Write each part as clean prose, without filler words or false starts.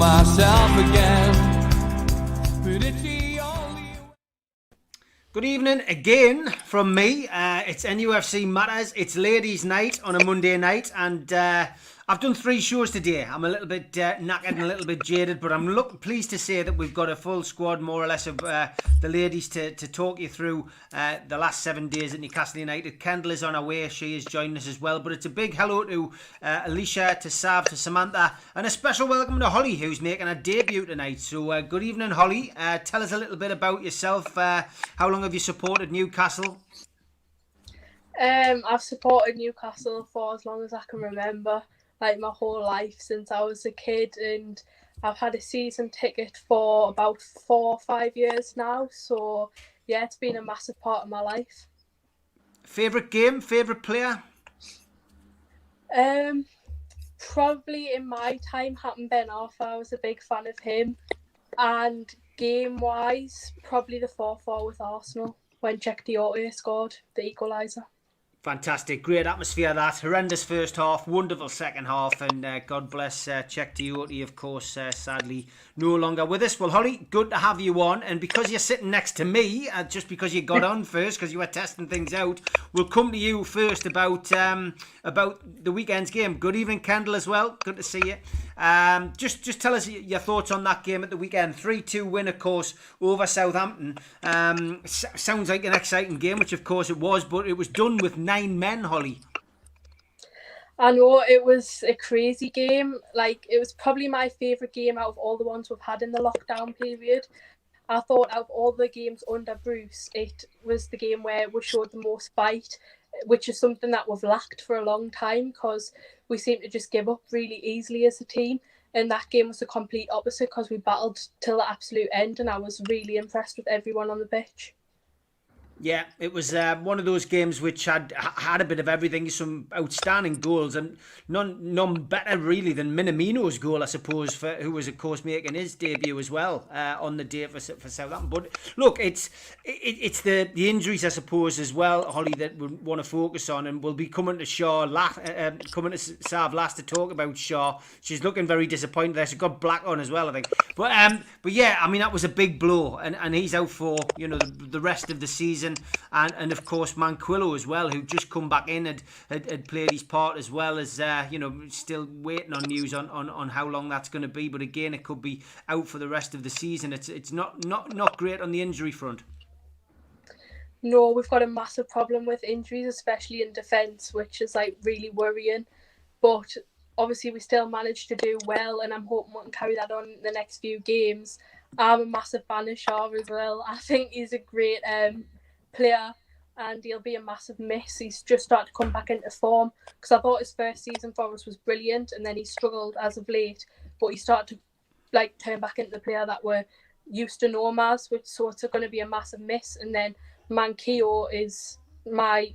myself again. But it's the only... Good evening again from me. It's NUFC Matters. It's ladies' night on a Monday night, and I've done 3 shows today. I'm a little bit knackered and a little bit jaded, but I'm pleased to say that we've got a full squad, more or less, of the ladies to talk you through the last 7 days at Newcastle United. Kendall is on her way. She is joining us as well. But it's a big hello to Alicia, to Sav, to Samantha, and a special welcome to Holly, who's making her debut tonight. So good evening, Holly. Tell us a little bit about yourself. How long have you supported Newcastle? I've supported Newcastle for as long as I can remember, like my whole life since I was a kid, and I've had a season ticket for about 4 or 5 years now. So yeah, it's been a massive part of my life. Favourite game? Favourite player? Probably in my time, Hatton Ben Arthur. I was a big fan of him. And game-wise, probably the 4-4 with Arsenal when Czech Diote scored the equaliser. Fantastic, great atmosphere that. Horrendous first half, wonderful second half, and God bless Czech Diote, of course, sadly no longer with us. Well, Holly, good to have you on, and because you're sitting next to me, just because you got on first, because you were testing things out, we'll come to you first about the weekend's game. Good evening, Kendall, as well. Good to see you. Just tell us your thoughts on that game at the weekend. 3-2 win, of course, over Southampton. Sounds like an exciting game, which of course it was, but it was done with 9 men, Holly. I know, it was a crazy game. Like, it was probably my favourite game out of all the ones we've had in the lockdown period. I thought out of all the games under Bruce, it was the game where we showed the most fight, which is something that we've lacked for a long time because we seem to just give up really easily as a team. And that game was the complete opposite because we battled till the absolute end, and I was really impressed with everyone on the pitch. Yeah, it was one of those games which had a bit of everything, some outstanding goals, and none better really than Minamino's goal, I suppose, who was of course making his debut as well on the day for Southampton. But look, it's the injuries, I suppose, as well, Holly, that we want to focus on, and we'll be coming to coming to Sav last to talk about Shaw. She's looking very disappointed there. She's got black on as well, I think. But yeah, I mean, that was a big blow, and he's out for the rest of the season. And of course Manquillo as well, who just come back in, had played his part as well as still waiting on news on how long that's going to be. But again, it could be out for the rest of the season. It's not great on the injury front. No, we've got a massive problem with injuries, especially in defence, which is like really worrying. But obviously we still managed to do well, and I'm hoping we can carry that on in the next few games. I'm a massive fan of Shaw as well. I think he's a great player, and he'll be a massive miss. He's just started to come back into form, because I thought his first season for us was brilliant, and then he struggled as of late, but he started to turn back into the player that we're used to know him as, so it's going to be a massive miss. And then Manquillo is my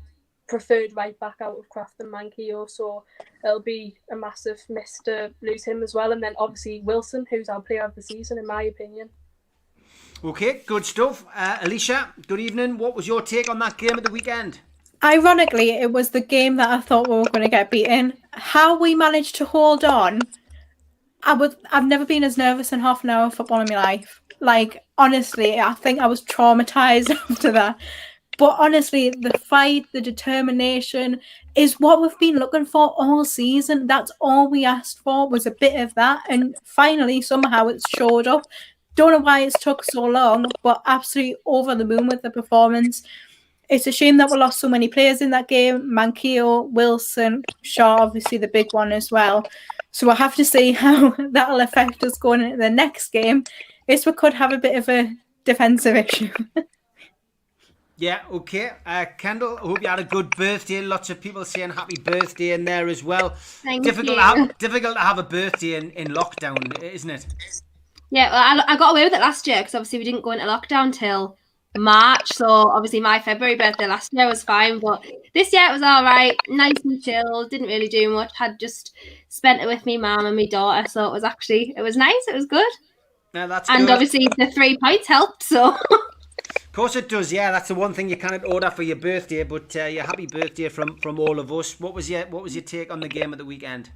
preferred right back out of Kraft and Manquillo, so it'll be a massive miss to lose him as well. And then obviously Wilson, who's our player of the season in my opinion. Okay, good stuff. Alicia, good evening. What was your take on that game at the weekend? Ironically, it was the game that I thought we were going to get beaten. How we managed to hold on, I've never been as nervous in half an hour of football in my life. Like, honestly, I think I was traumatised after that. But honestly, the fight, the determination is what we've been looking for all season. That's all we asked for, was a bit of that. And finally, somehow it's showed up. Don't know why it's took so long, but absolutely over the moon with the performance. It's a shame that we lost so many players in that game. Manquillo, Wilson, Shaw, obviously the big one as well. So we'll have to see how that'll affect us going into the next game. Is we could have a bit of a defensive issue. Yeah, okay. Kendall, I hope you had a good birthday. Lots of people saying happy birthday in there as well. Thank difficult you. Difficult to have a birthday in lockdown, isn't it? Yeah, well, I got away with it last year because obviously we didn't go into lockdown till March. So obviously my February birthday last year was fine, but this year it was all right, nice and chill. Didn't really do much. Had just spent it with me mum and my daughter, so it was nice. It was good. Yeah, that's and good. Obviously the 3 points helped. So. Of course it does. Yeah, that's the one thing you cannot order for your birthday. But your happy birthday from all of us. What was your take on the game at the weekend?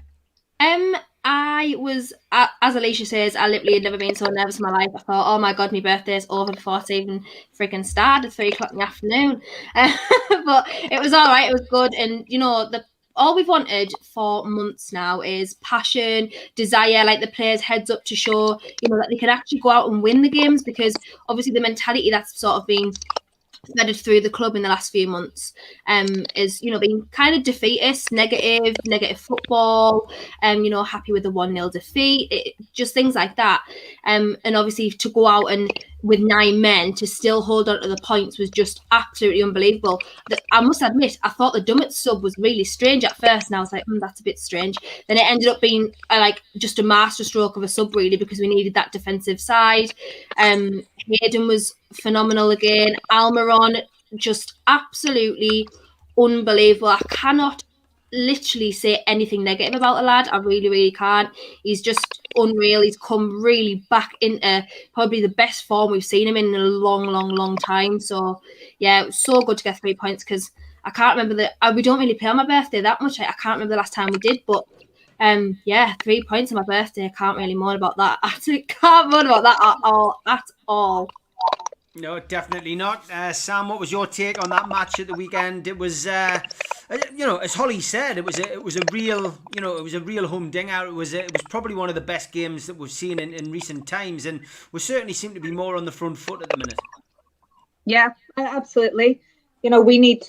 I was, as Alicia says, I literally had never been so nervous in my life. I thought, oh my God, my birthday's over before it's even freaking started at 3 o'clock in the afternoon. But it was all right. It was good. And, you know, all we've wanted for months now is passion, desire, like the players' heads up to show, you know, that they can actually go out and win the games, because obviously the mentality that's sort of been threaded through the club in the last few months is, you know, being kind of defeatist, negative football, you know, happy with the 1-0 defeat, just things like that. And obviously to go out and with 9 men to still hold on to the points was just absolutely unbelievable. I must admit, I thought the Dummett sub was really strange at first, and I was like, that's a bit strange. Then it ended up being like just a masterstroke of a sub, really, because we needed that defensive side. Hayden was phenomenal again. Almiron, just absolutely unbelievable. I cannot literally say anything negative about the lad. I really, really can't. He's just unreal. He's come really back into probably the best form we've seen him in a long time. So, yeah, it was so good to get 3 points, because I can't remember we don't really play on my birthday that much. I can't remember the last time we did, but yeah, 3 points on my birthday. I can't really moan about that. I can't moan about that at all. No, definitely not. Sam, what was your take on that match at the weekend? It was, you know, as Holly said, it was a real, you know, it was a real humdinger. It was probably one of the best games that we've seen in recent times, and we certainly seem to be more on the front foot at the minute. Yeah, absolutely. You know, we need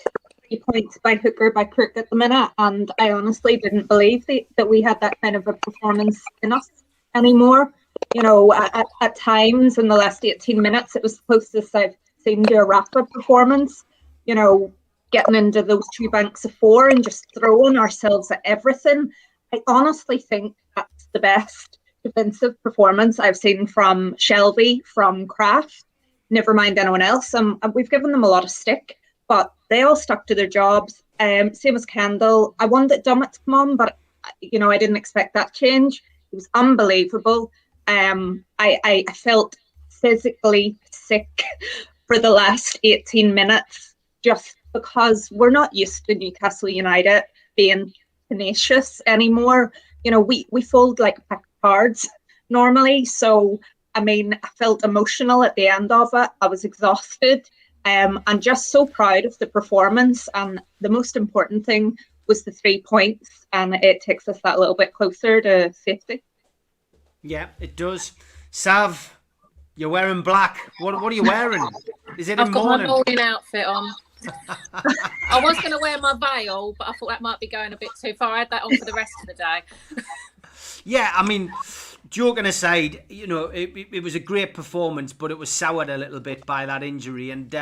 3 points by hook or by crook at the minute, and I honestly didn't believe that we had that kind of a performance in us anymore. You know, at times in the last 18 minutes, it was the closest I've seen to a rapid performance. You know, getting into those 2 banks of 4 and just throwing ourselves at everything. I honestly think that's the best defensive performance I've seen from Shelby, from Kraft, never mind anyone else. We've given them a lot of stick, but they all stuck to their jobs. Same as Kendall. I wanted Dummett to come on, but, you know, I didn't expect that change. It was unbelievable. I felt physically sick for the last 18 minutes, just because we're not used to Newcastle United being tenacious anymore. You know, we fold like a pack of cards normally. So, I mean, I felt emotional at the end of it. I was exhausted, and just so proud of the performance. And the most important thing was the 3 points, and it takes us that little bit closer to safety. Yeah, it does. Sav, you're wearing black. What are you wearing? Is it I've in got morning? my morning outfit on. I was going to wear my veil, but I thought that might be going a bit too far. I had that on for the rest of the day. Yeah, I mean, joking aside, you know, it was a great performance, but it was soured a little bit by that injury. And,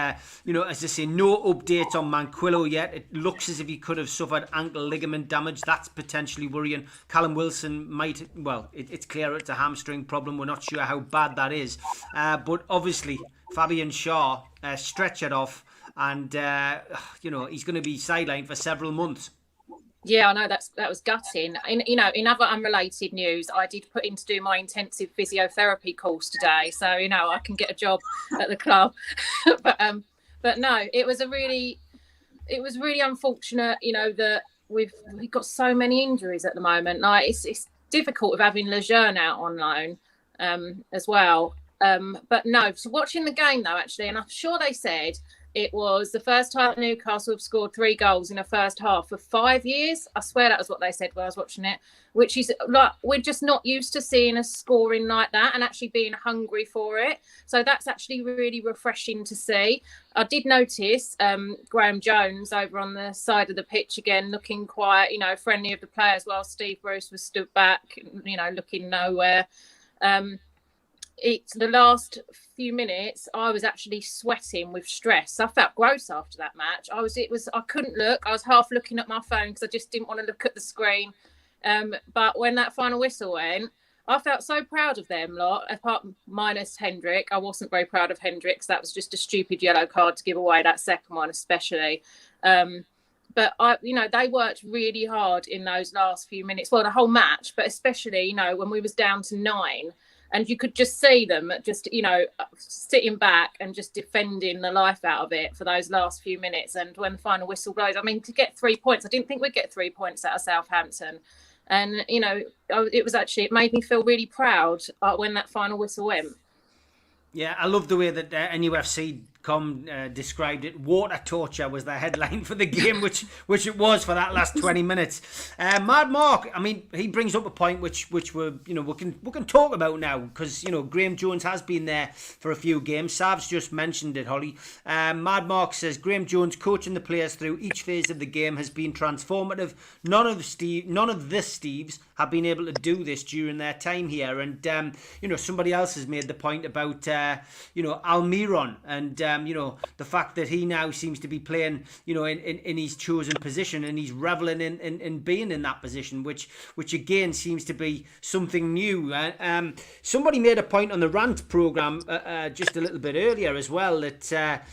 you know, as I say, no update on Manquillo yet. It looks as if he could have suffered ankle ligament damage. That's potentially worrying. Callum Wilson might, well, it's clear it's a hamstring problem. We're not sure how bad that is. But obviously, Fabian Shaw stretchered off, and, you know, he's going to be sidelined for several months. Yeah, I know that was gutting. In other unrelated news, I did put in to do my intensive physiotherapy course today, so you know I can get a job at the club. but no, it was really unfortunate. You know that we've got so many injuries at the moment. Like it's difficult with having Lejeune out on loan as well. But no, so watching the game though, actually, and I'm sure they said it was the first time Newcastle have scored 3 goals in a first half for 5 years. I swear that was what they said when I was watching it, which is like, we're just not used to seeing us scoring like that and actually being hungry for it. So that's actually really refreshing to see. I did notice Graeme Jones over on the side of the pitch again, looking quite, you know, friendly of the players while Steve Bruce was stood back, you know, looking nowhere. It's the last few minutes I was actually sweating with stress. I felt gross after that match. I couldn't look. I was half looking at my phone because I just didn't want to look at the screen. But when that final whistle went, I felt so proud of them lot, apart minus Hendrick. I wasn't very proud of Hendrick. That was just a stupid yellow card to give away, that second one especially. But they worked really hard in those last few minutes. Well, the whole match, but especially, you know, when we was down to 9. And you could just see them just, you know, sitting back and just defending the life out of it for those last few minutes. And when the final whistle blows, I mean, to get 3 points, I didn't think we'd get 3 points out of Southampton. And it made me feel really proud when that final whistle went. Yeah, I love the way that NUFC.com described it. Water torture was the headline for the game, which it was for that last 20 minutes. Mad Mark, I mean, he brings up a point which we can talk about now, because Graeme Jones has been there for a few games. Sav's just mentioned it, Holly. Mad Mark says Graeme Jones coaching the players through each phase of the game has been transformative. None of the Steves have been able to do this during their time here. And somebody else has made the point about Almiron and the fact that he now seems to be playing in his chosen position, and he's reveling in being in that position, which again seems to be something new. Somebody made a point on the rant programme just a little bit earlier as well, that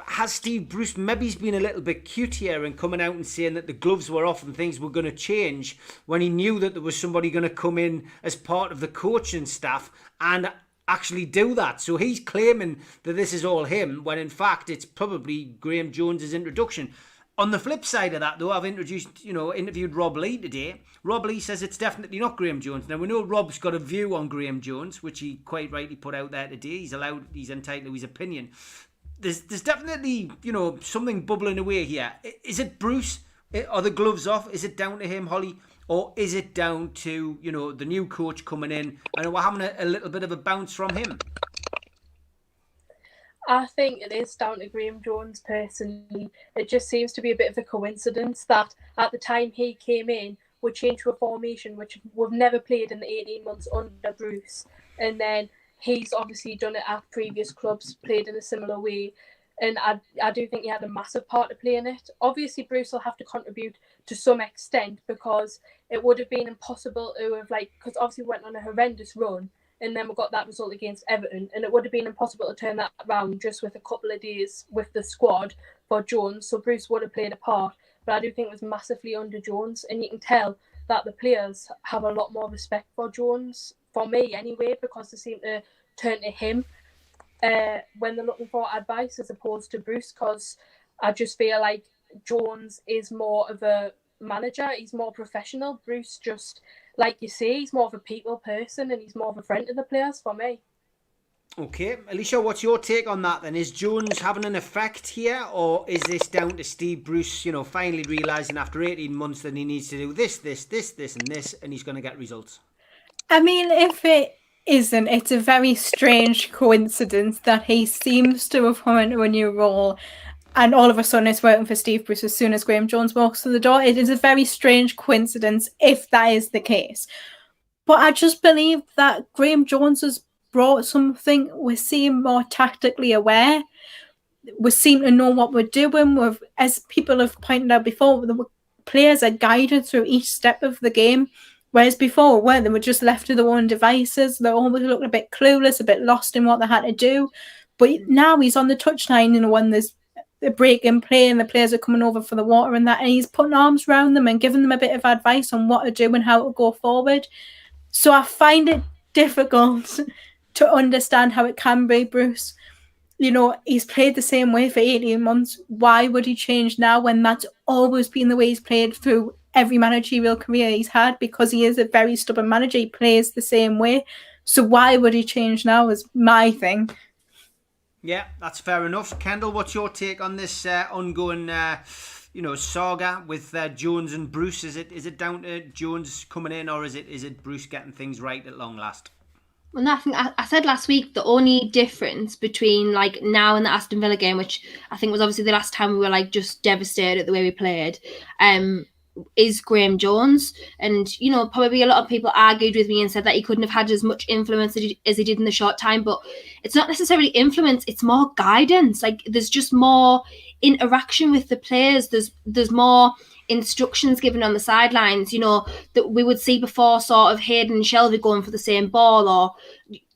has Steve Bruce maybe he's been a little bit cute here and coming out and saying that the gloves were off and things were going to change, when he knew that there was somebody going to come in as part of the coaching staff and actually do that. So he's claiming that this is all him, when in fact it's probably Graeme Jones's introduction. On the flip side of that, though, I've interviewed Rob Lee today. Rob Lee says it's definitely not Graeme Jones. Now, we know Rob's got a view on Graeme Jones, which he quite rightly put out there today. He's entitled to his opinion. There's definitely, something bubbling away here. Is it Bruce? Are the gloves off? Is it down to him, Holly? Or is it down to, the new coach coming in and we're having a little bit of a bounce from him? I think it is down to Graeme Jones personally. It just seems to be a bit of a coincidence that at the time he came in, we changed to a formation which we've never played in the 18 months under Bruce. And then he's obviously done it at previous clubs, played in a similar way. And I do think he had a massive part to play in it. Obviously, Bruce will have to contribute to some extent, because it would have been impossible to have, because obviously we went on a horrendous run and then we got that result against Everton, and it would have been impossible to turn that around just with a couple of days with the squad for Jones. So Bruce would have played a part, but I do think it was massively under Jones, and you can tell that the players have a lot more respect for Jones, for me anyway, because they seem to turn to him when they're looking for advice as opposed to Bruce, because I just feel like Jones is more of a manager, he's more professional. Bruce, just like you say, he's more of a people person and he's more of a friend to the players for me. Okay, Alicia, what's your take on that then? Is Jones having an effect here, or is this down to Steve Bruce, finally realising after 18 months that he needs to do this, and this, and he's going to get results? I mean, if it isn't, it's a very strange coincidence that he seems to have come into a new role and all of a sudden it's working for Steve Bruce as soon as Graeme Jones walks through the door. It is a very strange coincidence if that is the case. But I just believe that Graeme Jones has brought something. We seem more tactically aware. We seem to know what we're doing. As people have pointed out before, the players are guided through each step of the game. Whereas before, they were just left to their own devices. They always looked a bit clueless, a bit lost in what they had to do. But now he's on the touchline, when there's a break in play and the players are coming over for the water and that, and he's putting arms around them and giving them a bit of advice on what to do and how to go forward. So I find it difficult to understand how it can be Bruce. He's played the same way for 18 months. Why would he change now when that's always been the way he's played through every managerial career he's had? Because he is a very stubborn manager. He plays the same way. So why would he change now is my thing. Yeah, that's fair enough. Kendall, what's your take on this ongoing saga with Jones and Bruce? Is it down to Jones coming in, or is it Bruce getting things right at long last? Well, I think I said last week the only difference between now and the Aston Villa game, which I think was obviously the last time we were just devastated at the way we played, is Graeme Jones. And probably a lot of people argued with me and said that he couldn't have had as much influence as he did in the short time, but it's not necessarily influence, it's more guidance. There's just more interaction with the players, there's more instructions given on the sidelines, that we would see before, sort of Hayden and Shelby going for the same ball, or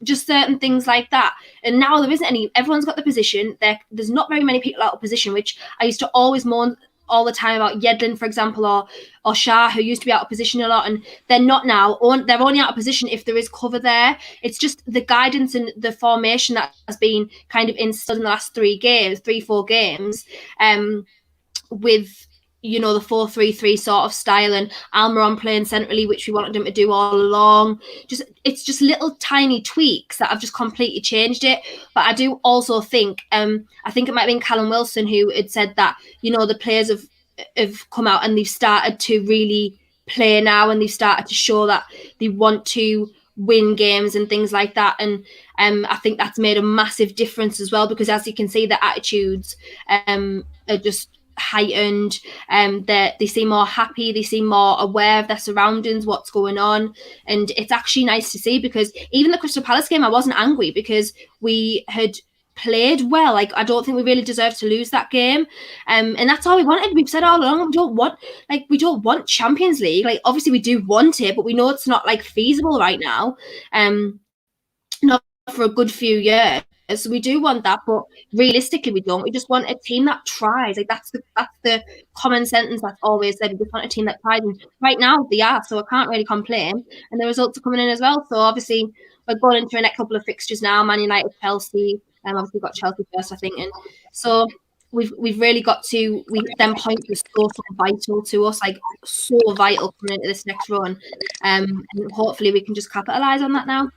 just certain things like that. And now there isn't any. Everyone's got the position. There's not very many people out of position, which I used to always moan all the time about Yedlin, for example, or Shah, who used to be out of position a lot, and they're not now. They're only out of position if there is cover there. It's just the guidance and the formation that has been kind of instilled in the last 3-4 games, with you know, the 4-3-3 sort of style, and Almiron playing centrally, which we wanted him to do all along. It's just little tiny tweaks that have just completely changed it. But I do also think, I think it might have been Callum Wilson who had said that, you know, the players have come out and they've started to really play now, and they've started to show that they want to win games and things like that. And I think that's made a massive difference as well, because as you can see, the attitudes are just heightened. They seem more happy, they seem more aware of their surroundings, what's going on, and it's actually nice to see, because even the Crystal Palace game, I wasn't angry because we had played well. Like, I don't think we really deserved to lose that game, and that's all we wanted. We've said all along, we don't want Champions League. Like, obviously we do want it, but we know it's not like feasible right now, not for a good few years. So we do want that, but realistically we don't. We just want a team that tries. Like, that's the common sentence that's always said. We just want a team that tries, and right now they are, so I can't really complain. And the results are coming in as well. So obviously we're going into the next couple of fixtures now: Man United, Chelsea, and obviously we've got Chelsea first, I think. And so we've really got to. Them points are so vital to us, like so vital coming into this next run. And hopefully we can just capitalise on that now.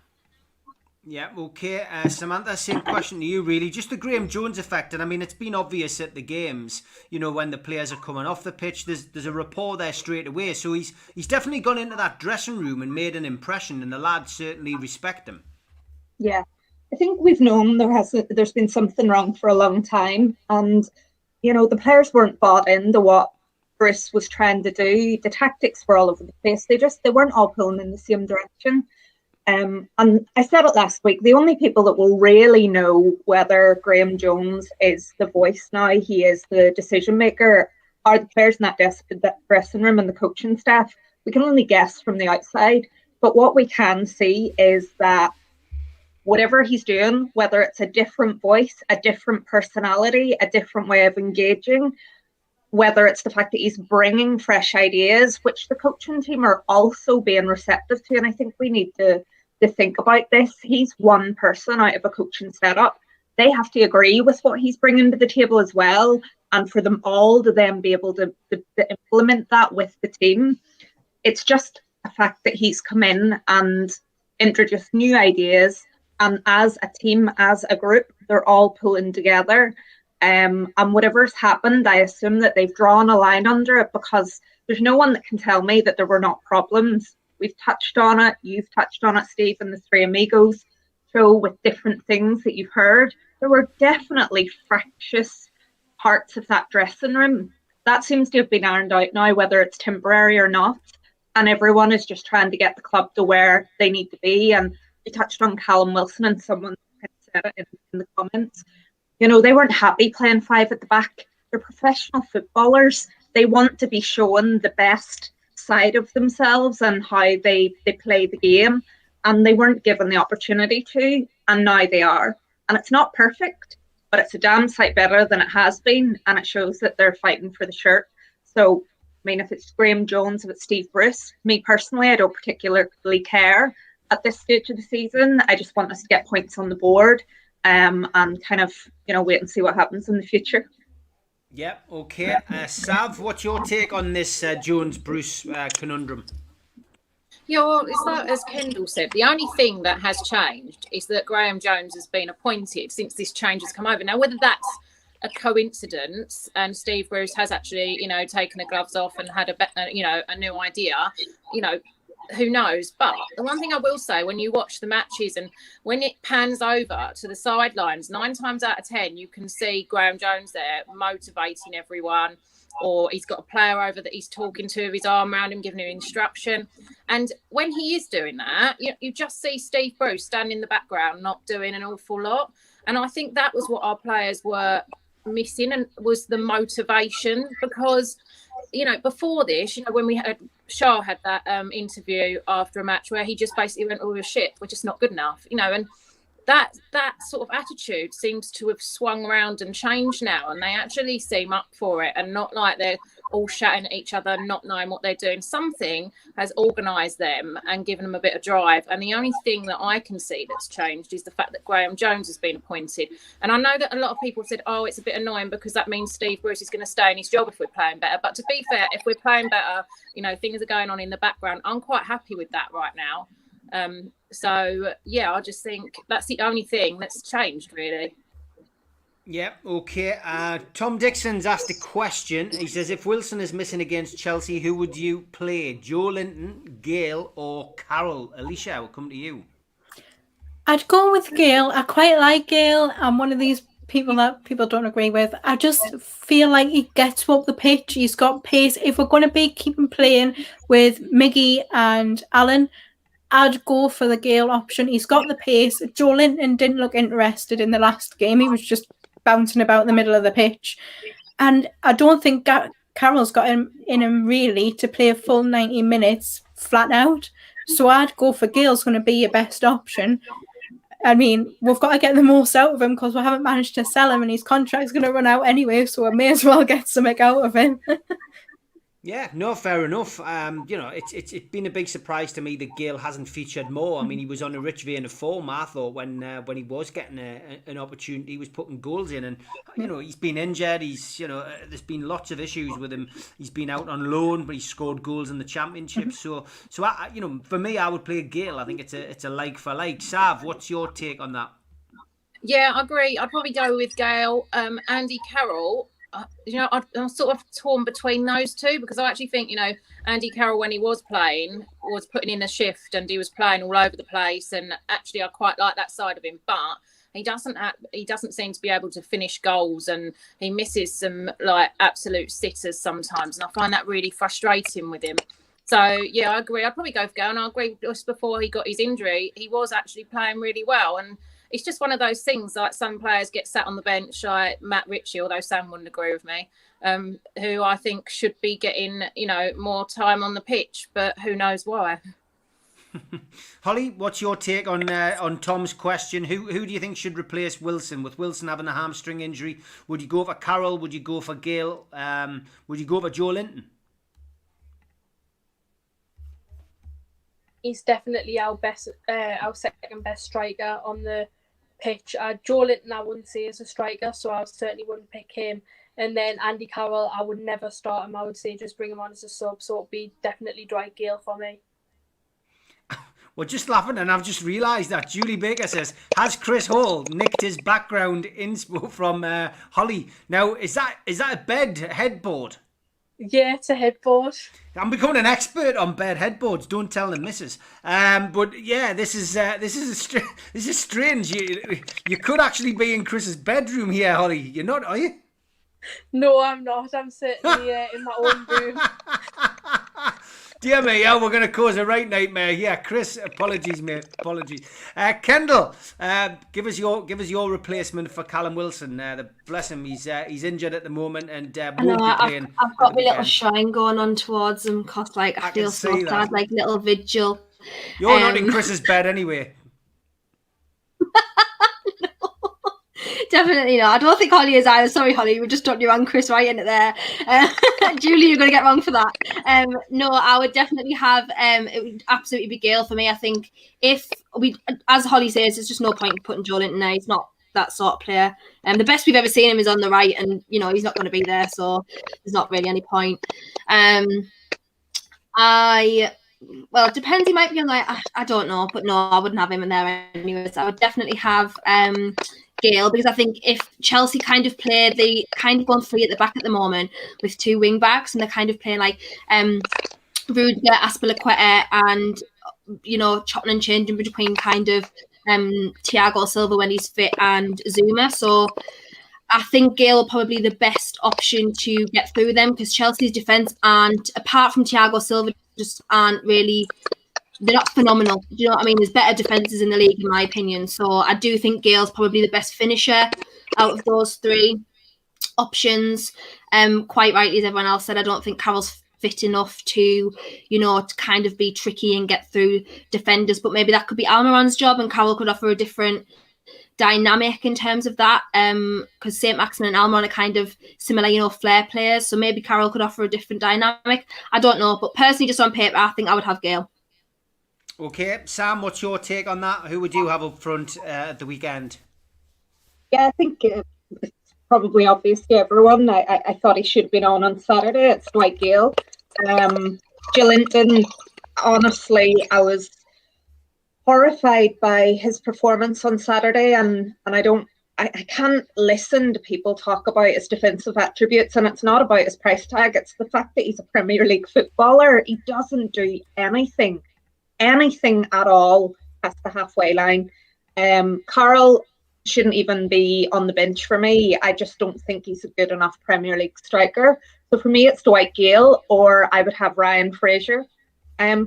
Yeah, okay. Samantha, same question to you, really. Just the Graeme Jones effect. And I mean, it's been obvious at the games, you know, when the players are coming off the pitch, there's a rapport there straight away. So he's definitely gone into that dressing room and made an impression, and the lads certainly respect him. Yeah, I think we've known there's been something wrong for a long time. And, you know, the players weren't bought into what Bruce was trying to do. The tactics were all over the place. They weren't all pulling in the same direction. And I said it last week, the only people that will really know whether Graeme Jones is the voice now, he is the decision maker, are the players in that dressing room and the coaching staff. We can only guess from the outside, but what we can see is that whatever he's doing, whether it's a different voice, a different personality, a different way of engaging, whether it's the fact that he's bringing fresh ideas, which the coaching team are also being receptive to. And I think we need to think about this. He's one person out of a coaching setup. They have to agree with what he's bringing to the table as well. And for them all to then be able to implement that with the team, it's just a fact that he's come in and introduced new ideas. And as a team, as a group, they're all pulling together. And whatever's happened, I assume that they've drawn a line under it, because there's no one that can tell me that there were not problems. We've touched on it. You've touched on it, Steve, and the Three Amigos show with different things that you've heard. There were definitely fractious parts of that dressing room. That seems to have been ironed out now, whether it's temporary or not. And everyone is just trying to get the club to where they need to be. And you touched on Callum Wilson, and someone said it in the comments. You know, they weren't happy playing five at the back. They're professional footballers. They want to be shown the best side of themselves and how they play the game. And they weren't given the opportunity to, and now they are. And it's not perfect, but it's a damn sight better than it has been. And it shows that they're fighting for the shirt. So, I mean, if it's Graeme Jones, if it's Steve Bruce, me personally, I don't particularly care at this stage of the season. I just want us to get points on the board. And kind of, you know, wait and see what happens in the future. Yeah, okay. Sav, what's your take on this Jones-Bruce conundrum? Yeah, well, it's like, as Kendall said, the only thing that has changed is that Graeme Jones has been appointed since this change has come over. Now, whether that's a coincidence and Steve Bruce has actually, you know, taken the gloves off and had a new idea, you know, who knows? But the one thing I will say, when you watch the matches and when it pans over to the sidelines, 9 times out of 10, you can see Graeme Jones there motivating everyone, or he's got a player over that he's talking to with his arm around him, giving him instruction. And when he is doing that, you just see Steve Bruce standing in the background, not doing an awful lot. And I think that was what our players were missing, and was the motivation, because, you know, before this, you know, when we had Shah had that interview after a match where he just basically went, "Oh, shit, we're just not good enough," you know, and that sort of attitude seems to have swung around and changed now, and they actually seem up for it and not like they're all shouting at each other, not knowing what they're doing. Something has organised them and given them a bit of drive. And the only thing that I can see that's changed is the fact that Graeme Jones has been appointed. And I know that a lot of people said, oh, it's a bit annoying because that means Steve Bruce is going to stay in his job if we're playing better. But to be fair, if we're playing better, things are going on in the background. I'm quite happy with that right now. So, yeah, I just think that's the only thing that's changed, really. Yeah, okay. Tom Dixon's asked a question. He says, if Wilson is missing against Chelsea, who would you play? Joe Linton, Gale or Carroll? Alicia, I'll come to you. I'd go with Gale. I quite like Gale. I'm one of these people that people don't agree with. I just feel like he gets up the pitch. He's got pace. If we're going to keep him playing with Miggy and Allen, I'd go for the Gale option. He's got the pace. Joe Linton didn't look interested in the last game. He was just bouncing about in the middle of the pitch. And I don't think Carroll's got him in him really to play a full 90 minutes flat out. So I'd go for Gale's going to be your best option. I mean, we've got to get the most out of him because we haven't managed to sell him and his contract's going to run out anyway, so I may as well get something out of him. Yeah, no, fair enough. It's been a big surprise to me that Gale hasn't featured more. I mean, he was on a rich vein of form, I thought, when he was getting an opportunity, he was putting goals in, and he's been injured. There's been lots of issues with him. He's been out on loan, but he scored goals in the Championship. So for me, I would play Gale. I think it's a like for like. Sav, what's your take on that? Yeah, I agree. I'd probably go with Gale. Andy Carroll. I'm sort of torn between those two because I actually think, Andy Carroll, when he was playing, was putting in a shift and he was playing all over the place. And actually, I quite like that side of him. But he doesn't seem to be able to finish goals, and he misses some absolute sitters sometimes. And I find that really frustrating with him. So, yeah, I agree. I'd probably go for Gale. And I agree, just before he got his injury, he was actually playing really well. And it's just one of those things, like some players get sat on the bench, like Matt Ritchie, although Sam wouldn't agree with me, who I think should be getting, more time on the pitch, but who knows why. Holly, what's your take on Tom's question? Who do you think should replace Wilson? With Wilson having a hamstring injury, would you go for Carroll? Would you go for Gale? Would you go for Joe Linton? He's definitely our second best striker on the pitch. Joe Linton, I wouldn't say is a striker, so I certainly wouldn't pick him. And then Andy Carroll, I would never start him. I would say just bring him on as a sub, so it'd be definitely Dwight Gale for me. We're just laughing, and I've just realised that Julie Baker says, has Chris Hall nicked his background inspo from Holly? Now, is that a bed headboard? Yeah, it's a headboard. I'm becoming an expert on bed headboards. Don't tell the missus. But yeah, this is strange. You could actually be in Chris's bedroom here, Holly. You're not, are you? No, I'm not. I'm certainly in my own room. Dear me, yeah, we're going to cause a right nightmare. Yeah, Chris, apologies, mate. Apologies. Kendall, give us your replacement for Callum Wilson. Bless him, he's injured at the moment and won't be playing. I've got my little shrine going on towards him because, I feel so sad, little vigil. You're not in Chris's bed anyway. Definitely not. I don't think Holly is either. Sorry, Holly. We just dropped you on Chris right into there. Julie, you're going to get wrong for that. No, I would definitely have, it would absolutely be Gale for me. I think if we, as Holly says, there's just no point in putting Joel in there. He's not that sort of player. The best we've ever seen him is on the right, and, he's not going to be there. So there's not really any point. Well, it depends. He might be on I don't know, but no, I wouldn't have him in there anyways. I would definitely have Gale, because I think if Chelsea kind of play, they kind of gone free at the back at the moment with two wing backs, and they're kind of playing Rudiger, Azpilicueta, and chopping and changing between kind of Thiago Silva when he's fit and Zuma. So I think Gale will probably be the best option to get through them, because Chelsea's defence, and apart from Thiago Silva, just aren't really, they're not phenomenal. Do you know what I mean? There's better defences in the league, in my opinion. So I do think Gale's probably the best finisher out of those three options. Quite rightly, as everyone else said, I don't think Carroll's fit enough to, to kind of be tricky and get through defenders. But maybe that could be Almiron's job, and Carroll could offer a different dynamic in terms of that, because St. Maximin and Almiron are kind of similar, flair players. So maybe Carol could offer a different dynamic. I don't know, but personally, just on paper, I think I would have Gail. Okay, Sam, what's your take on that? Who would you have up front at the weekend? Yeah, I think it's probably obvious to everyone. I thought he should have been on Saturday. It's Dwight Gale. Gillinton, honestly, I was horrified by his performance on Saturday, and I can't listen to people talk about his defensive attributes, and it's not about his price tag. It's the fact that he's a Premier League footballer. He doesn't do anything at all past the halfway line. Carl shouldn't even be on the bench for me. I just don't think he's a good enough Premier League striker. So for me, it's Dwight Gale, or I would have Ryan Fraser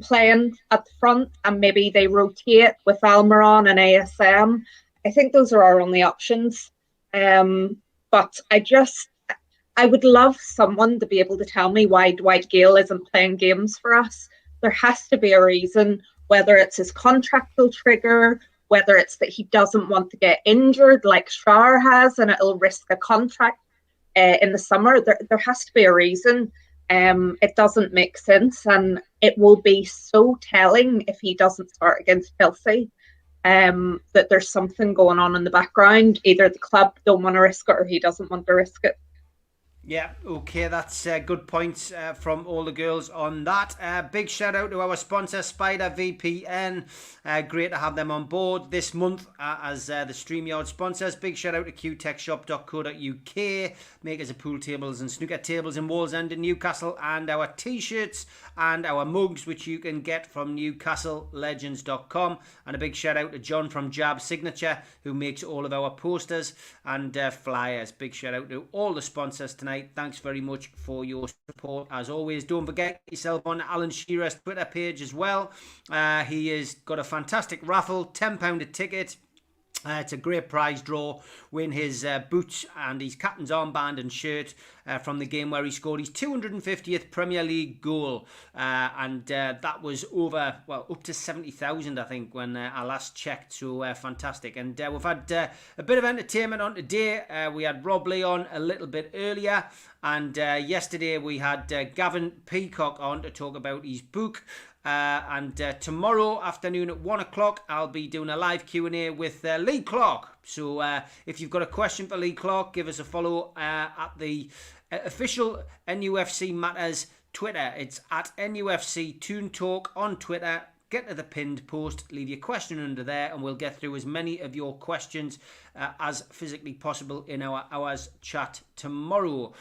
playing at the front, and maybe they rotate with Almiron and ASM. I think those are our only options. But I would love someone to be able to tell me why Dwight Gale isn't playing games for us. There has to be a reason, whether it's his contractual trigger, whether it's that he doesn't want to get injured like Schär has and it'll risk a contract in the summer. There has to be a reason. It doesn't make sense, and it will be so telling if he doesn't start against Chelsea, that there's something going on in the background. Either the club don't want to risk it or he doesn't want to risk it. Yeah, okay, that's good points from all the girls on that. Big shout out to our sponsor, Spider VPN. Great to have them on board this month as the StreamYard sponsors. Big shout out to qtechshop.co.uk, makers of pool tables and snooker tables in Wallsend in Newcastle, and our t-shirts and our mugs, which you can get from newcastlelegends.com. And a big shout out to John from Jab Signature, who makes all of our posters and flyers. Big shout out to all the sponsors tonight. Thanks very much for your support as always. Don't forget yourself on Alan Shearer's Twitter page as well. He has got a fantastic raffle, £10 a ticket. It's a great prize draw. Win his boots and his captain's armband and shirt from the game where he scored his 250th Premier League goal. And that was up to 70,000, I think, when I last checked. So fantastic. And we've had a bit of entertainment on today. We had Rob Lee on a little bit earlier. And yesterday we had Gavin Peacock on to talk about his book. And tomorrow afternoon at 1 o'clock, I'll be doing a live Q&A with Lee Clark. So if you've got a question for Lee Clark, give us a follow at the official NUFC Matters Twitter. It's at NUFC Toon Talk on Twitter. Get to the pinned post, leave your question under there, and we'll get through as many of your questions as physically possible in our hours chat tomorrow.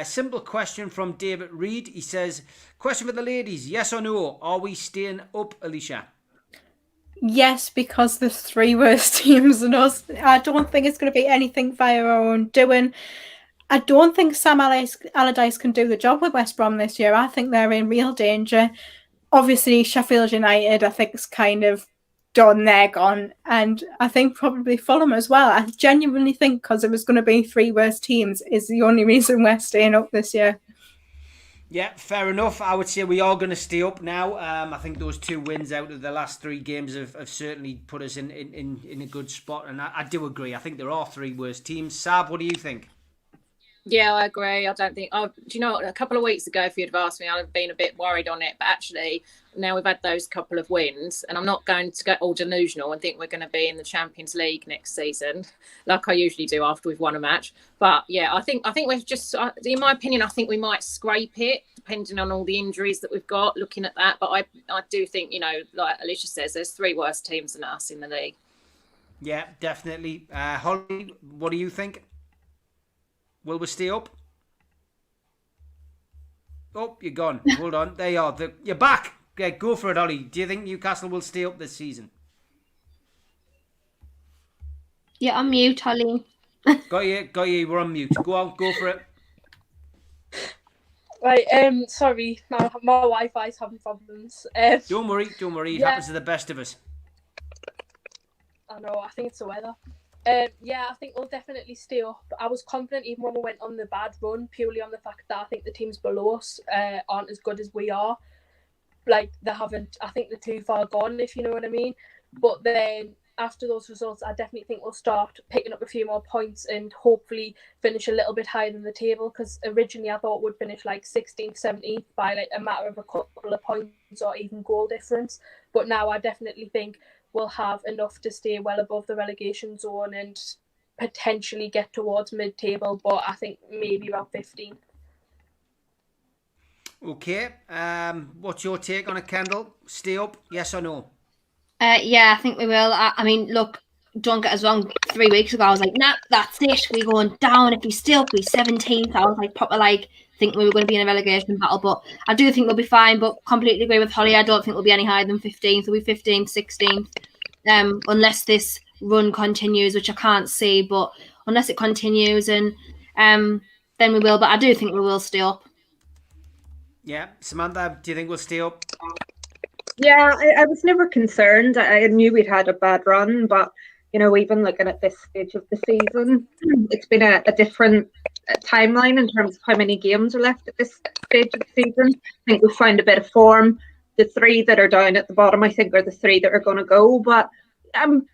Simple question from David Reed. He says, question for the ladies, yes or no? Are we staying up, Alicia? Yes, because there's three worse teams than us. I don't think it's going to be anything via our own doing. I don't think Sam Allardyce can do the job with West Brom this year. I think they're in real danger. Obviously, Sheffield United, I think, is kind of done. They're gone. And I think probably Fulham as well. I genuinely think because it was going to be three worst teams is the only reason we're staying up this year. Yeah, fair enough. I would say we are going to stay up now. I think those 2 wins out of the last 3 games have certainly put us in a good spot. And I do agree. I think there are 3 worst teams. Sab, what do you think? Yeah, I agree. I don't think. Do you know what? A couple of weeks ago, if you'd have asked me, I'd have been a bit worried on it. But actually, now we've had those couple of wins, and I'm not going to get all delusional and think we're going to be in the Champions League next season, like I usually do after we've won a match. But yeah, I think we've just, in my opinion, I think we might scrape it, depending on all the injuries that we've got. Looking at that, but I do think, like Alicia says, there's 3 worse teams than us in the league. Yeah, definitely. Holly, what do you think? Will we stay up? Oh, you're gone. Hold on. There you are. You're back. Okay, go for it, Ollie. Do you think Newcastle will stay up this season? Yeah, on mute, Holly. Got you. We're on mute. Go on, go for it. Right, sorry, my Wi-Fi's having problems. Don't worry. It happens to the best of us. I know, I think it's the weather. Yeah, I think we'll definitely stay up. I was confident even when we went on the bad run, purely on the fact that I think the teams below us aren't as good as we are. Like, they haven't, I think they're too far gone, if you know what I mean. But then after those results, I definitely think we'll start picking up a few more points and hopefully finish a little bit higher than the table, because originally I thought we'd finish like 16th, 17th by like a matter of a couple of points or even goal difference. But now I definitely think we'll have enough to stay well above the relegation zone and potentially get towards mid-table, but I think maybe about 15th. Okay, what's your take on it, Kendall? Stay up, yes or no? Yeah, I think we will. I mean, look, don't get us wrong. 3 weeks ago, I was like, nah, that's it. We're going down. If we stay up, we're 17th. I was like, proper like, think we were going to be in a relegation battle. But I do think we'll be fine. But completely agree with Holly. I don't think we'll be any higher than 15th. We'll be 15th, 16th. Unless this run continues, which I can't see. But unless it continues, and then we will. But I do think we will stay up. Yeah, Samantha, do you think we'll stay up? Yeah, I was never concerned. I knew we'd had a bad run, but even looking at this stage of the season, it's been a different timeline in terms of how many games are left at this stage of the season. I think we've found a bit of form. The 3 that are down at the bottom, I think, are the 3 that are going to go. But I'm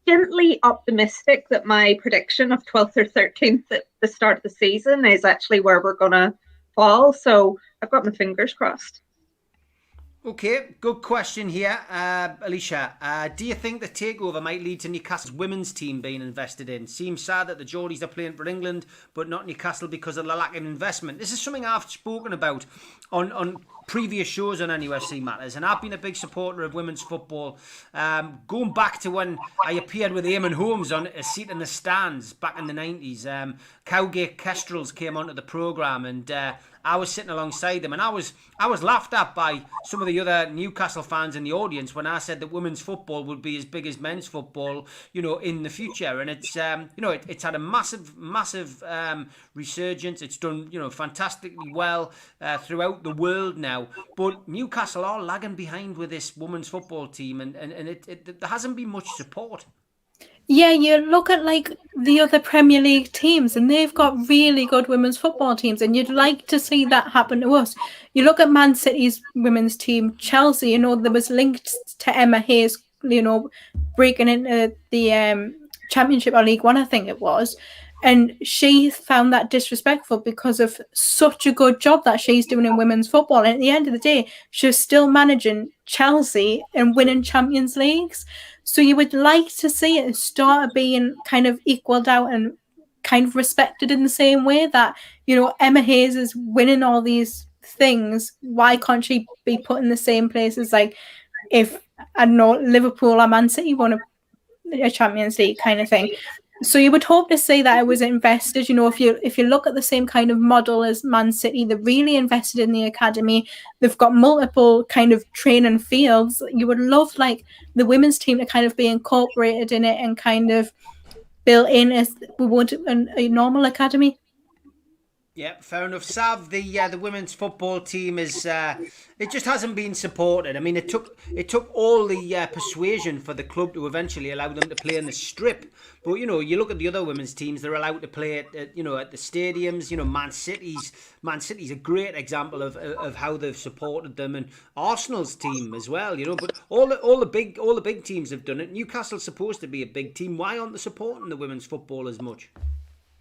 gently optimistic that my prediction of 12th or 13th at the start of the season is actually where we're going to fall. So I've got my fingers crossed. Okay, good question here. Alicia, do you think the takeover might lead to Newcastle's women's team being invested in? Seems sad that the Geordies are playing for England, but not Newcastle because of the lack of investment. This is something I've spoken about on previous shows on NUFC Matters, and I've been a big supporter of women's football. Going back to when I appeared with Eamon Holmes on a seat in the stands back in the 90s. Cowgate Kestrels came onto the programme, and I was sitting alongside them, and I was laughed at by some of the other Newcastle fans in the audience when I said that women's football would be as big as men's football, in the future. And it's it's had a massive resurgence. It's done fantastically well throughout the world now. But Newcastle are lagging behind with this women's football team, and there hasn't been much support. Yeah, you look at like the other Premier League teams and they've got really good women's football teams, and you'd like to see that happen to us. You look at Man City's women's team, Chelsea, there was linked to Emma Hayes, breaking into the Championship or League One, I think it was. And she found that disrespectful because of such a good job that she's doing in women's football. And at the end of the day, she's still managing Chelsea and winning Champions Leagues. So you would like to see it start being kind of equaled out and kind of respected in the same way that, Emma Hayes is winning all these things. Why can't she be put in the same place as, like, if, I don't know, Liverpool or Man City won a Champions League kind of thing? So you would hope to see that it was invested. If you look at the same kind of model as Man City, they're really invested in the academy. They've got multiple kind of training fields. You would love like the women's team to kind of be incorporated in it and kind of built in as we would a normal academy. Yeah, fair enough. Sav, the women's football team is it just hasn't been supported. I mean, it took all the persuasion for the club to eventually allow them to play in the Strip. But you look at the other women's teams; they're allowed to play at the stadiums. Man City's a great example of how they've supported them, and Arsenal's team as well. But all the big teams have done it. Newcastle's supposed to be a big team. Why aren't they supporting the women's football as much?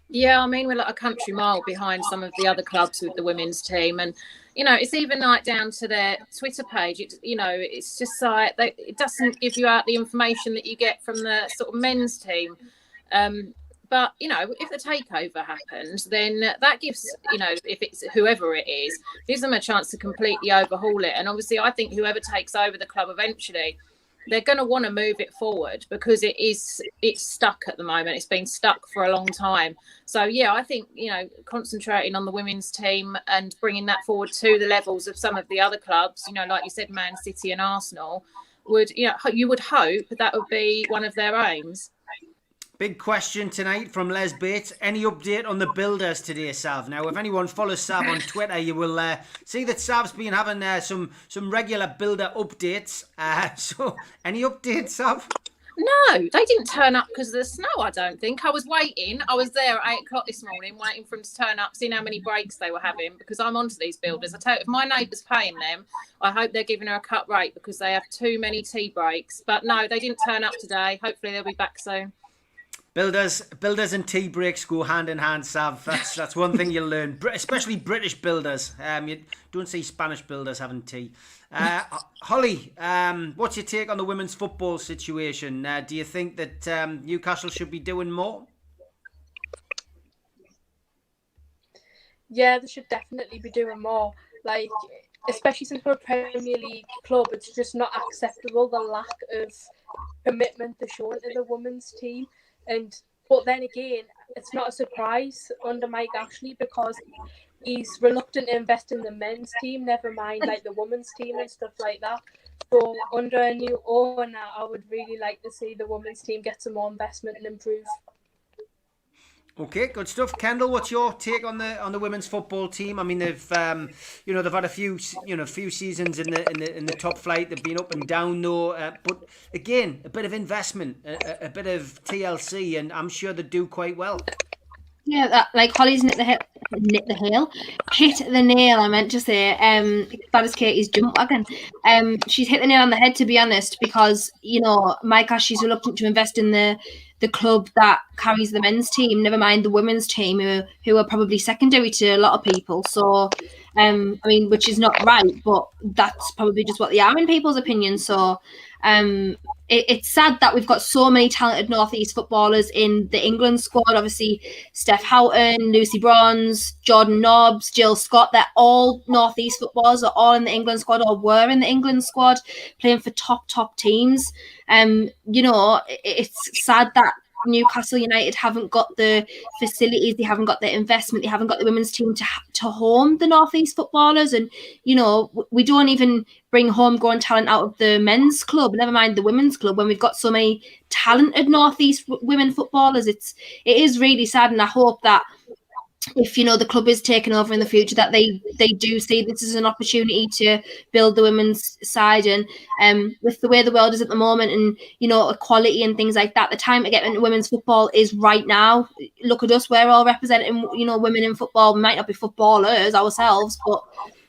Yeah, I mean, we're like a country mile behind some of the other clubs with the women's team. And, it's even like down to their Twitter page. It's just like it doesn't give you out the information that you get from the sort of men's team. But, if the takeover happens, then that gives, if it's whoever it is, gives them a chance to completely overhaul it. And obviously, I think whoever takes over the club eventually, they're going to want to move it forward because it's stuck at the moment. It's been stuck for a long time. So, yeah, I think, concentrating on the women's team and bringing that forward to the levels of some of the other clubs, like you said, Man City and Arsenal, you would hope that would be one of their aims. Big question tonight from Les Bates. Any update on the builders today, Sav? Now, if anyone follows Sav on Twitter, you will see that Sav's been having some regular builder updates. So, any updates, Sav? No, they didn't turn up because of the snow, I don't think. I was waiting. I was there at 8 o'clock this morning waiting for them to turn up, seeing how many breaks they were having, because I'm onto these builders. I tell you, if my neighbour's paying them, I hope they're giving her a cut rate because they have too many tea breaks. But no, they didn't turn up today. Hopefully they'll be back soon. Builders and tea breaks go hand in hand, Sav. That's one thing you'll learn, especially British builders. You don't see Spanish builders having tea. Holly, what's your take on the women's football situation? Do you think that Newcastle should be doing more? Yeah, they should definitely be doing more. Like, especially since we're a Premier League club, it's just not acceptable, the lack of commitment they're showing to the women's team. But then again, it's not a surprise under Mike Ashley because he's reluctant to invest in the men's team, never mind like the women's team and stuff like that. So under a new owner, I would really like to see the women's team get some more investment and improve. Okay, good stuff. Kendall, what's your take on the women's football team? I mean, they've they've had a few seasons in the top flight. They've been up and down though, but again, a bit of investment, a bit of TLC, and I'm sure they do quite well. Yeah, like Holly's hit the nail. I meant to say, as bad as Katie's jump wagon. She's hit the nail on the head, to be honest, because Mike Ashley's reluctant to invest in the club that carries the men's team, never mind the women's team, who are probably secondary to a lot of people. So, I mean, which is not right, but that's probably just what they are in people's opinion. So, it's sad that we've got so many talented North East footballers in the England squad. Obviously, Steph Houghton, Lucy Bronze, Jordan Nobbs, Jill Scott. They're all North East footballers, are all in the England squad or were in the England squad playing for top teams. It's sad that Newcastle United haven't got the facilities, they haven't got the investment, they haven't got the women's team to home the North East footballers, and we don't even bring homegrown talent out of the men's club, never mind the women's club, when we've got so many talented North East women footballers. It is really sad, and I hope that if the club is taken over in the future, that they do see this as an opportunity to build the women's side. And with the way the world is at the moment, and equality and things like that, the time to get into women's football is right now. Look at us, we're all representing women in football. We might not be footballers ourselves, but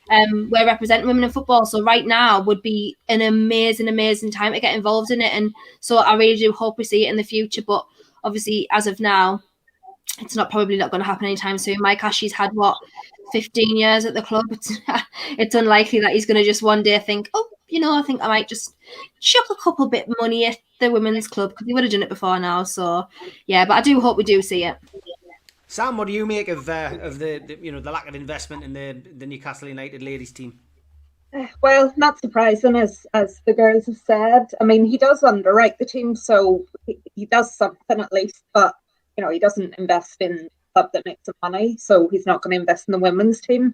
we're representing women in football. So right now would be an amazing time to get involved in it. And so I really do hope we see it in the future. But obviously, as of now, it's probably not going to happen anytime soon. Mike Ashley's had 15 years at the club. It's unlikely that he's going to just one day think, I think I might just chuck a couple bit of money at the women's club, because he would have done it before now. So yeah, but I do hope we do see it. Sam, what do you make of the lack of investment in the Newcastle United ladies team? Well, not surprising, as the girls have said. I mean, he does underwrite the team, so he does something at least, but he doesn't invest in a club that makes him money, so he's not going to invest in the women's team.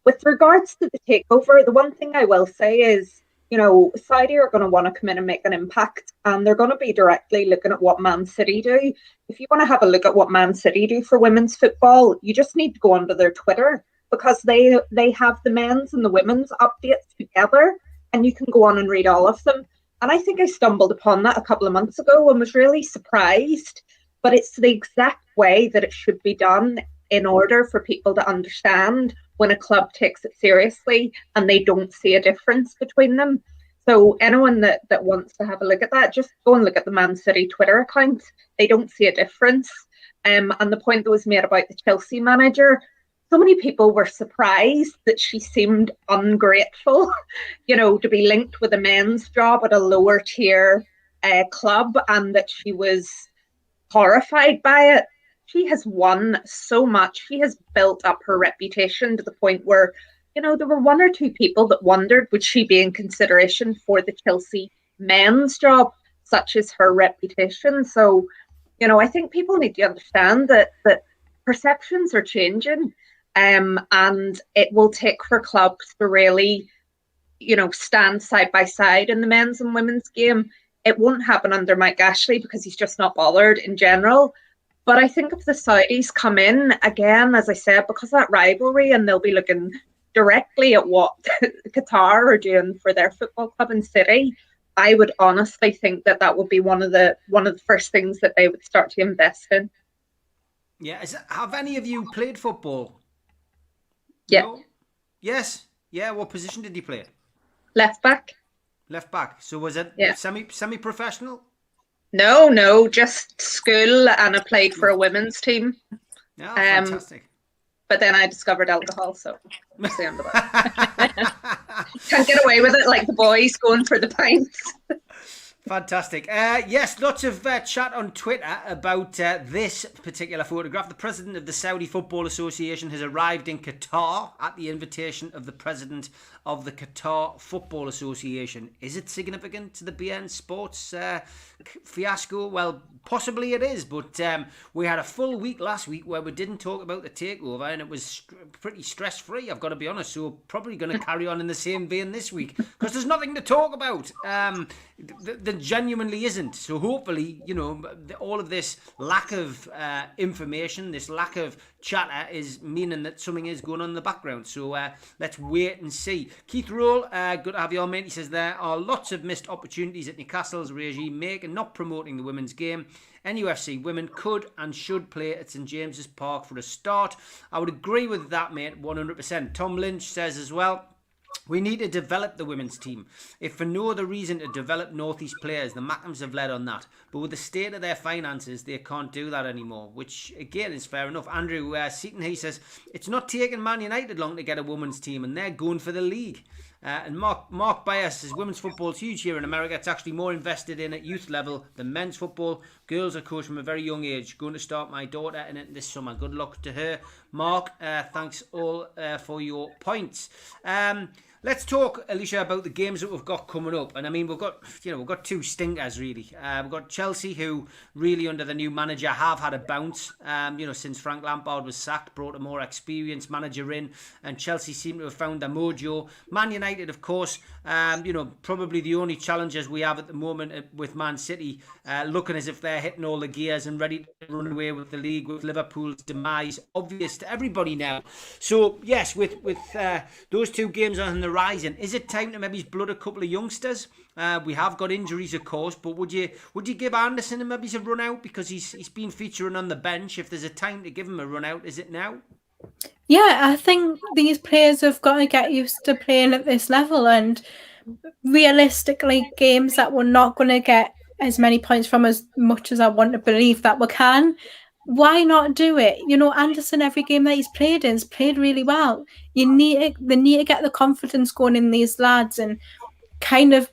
With regards to the takeover, the one thing I will say is, Saudi are going to want to come in and make an impact, and they're going to be directly looking at what Man City do. If you want to have a look at what Man City do for women's football, you just need to go onto their Twitter, because they have the men's and the women's updates together, and you can go on and read all of them. And I think I stumbled upon that a couple of months ago and was really surprised. But it's the exact way that it should be done in order for people to understand when a club takes it seriously and they don't see a difference between them. So anyone that wants to have a look at that, just go and look at the Man City Twitter account. They don't see a difference. And the point that was made about the Chelsea manager, so many people were surprised that she seemed ungrateful, to be linked with a men's job at a lower tier club, and that she was horrified by it. She has won so much. She has built up her reputation to the point where, there were one or two people that wondered, would she be in consideration for the Chelsea men's job, such as her reputation. So, I think people need to understand that perceptions are changing, and it will take for clubs to really, stand side by side in the men's and women's game. It won't happen under Mike Ashley because he's just not bothered in general. But I think if the Saudis come in, again, as I said, because of that rivalry, and they'll be looking directly at what Qatar are doing for their football club and city, I would honestly think that would be one of the first things that they would start to invest in. Yeah. Have any of you played football? Yeah. No? Yes. Yeah. What position did you play? Left back. Left back. So was it semi-professional? No, just school, and I played for a women's team. Yeah, fantastic. But then I discovered alcohol, so that's the end of that. Can't get away with it like the boys going for the pints. Fantastic. Yes, lots of chat on Twitter about this particular photograph. The president of the Saudi Football Association has arrived in Qatar at the invitation of the president of the Qatar Football Association. Is it significant to the BN Sports fiasco? Well, possibly it is, but we had a full week last week where we didn't talk about the takeover, and it was pretty stress-free, I've got to be honest, so probably going to carry on in the same vein this week, because there's nothing to talk about. There genuinely isn't. So hopefully, you know, all of this lack of information, this lack of chatter is meaning that something is going on in the background. So let's wait and see. Keith Roll, good to have you on, mate. He says there are lots of missed opportunities at Newcastle's regime making, not promoting the women's game. NUFC women could and should play at St James's Park for a start. I would agree with that, mate, 100%. Tom Lynch says as well, we need to develop the women's team. If for no other reason to develop North East players, the Mackhams have led on that. But with the state of their finances, they can't do that anymore, which again is fair enough. Andrew Seaton, he says, it's not taking Man United long to get a women's team, and they're going for the league. And Mark Bayer says, women's football is huge here in America. It's actually more invested in at youth level than men's football. Girls are coached from a very young age. Going to start my daughter in it this summer. Good luck to her. Mark, thanks all for your points. Let's talk, Alicia, about the games that we've got coming up. And I mean, we've got two stinkers really. We've got Chelsea, who really under the new manager have had a bounce. Since Frank Lampard was sacked, brought a more experienced manager in, and Chelsea seem to have found their mojo. Man United, of course, probably the only challengers we have at the moment with Man City, looking as if they're hitting all the gears and ready to run away with the league, with Liverpool's demise obvious to everybody now. So yes, with those two games on the horizon, is it time to maybe blood a couple of youngsters? We have got injuries, of course, but would you give Anderson maybe a run out, because he's been featuring on the bench? If there's a time to give him a run out, is it now? Yeah, I think these players have got to get used to playing at this level, and realistically, games that we're not going to get as many points from as much as I want to believe that we can, why not do it? You know, Anderson, every game that he's played in, has played really well. They need to get the confidence going in these lads and kind of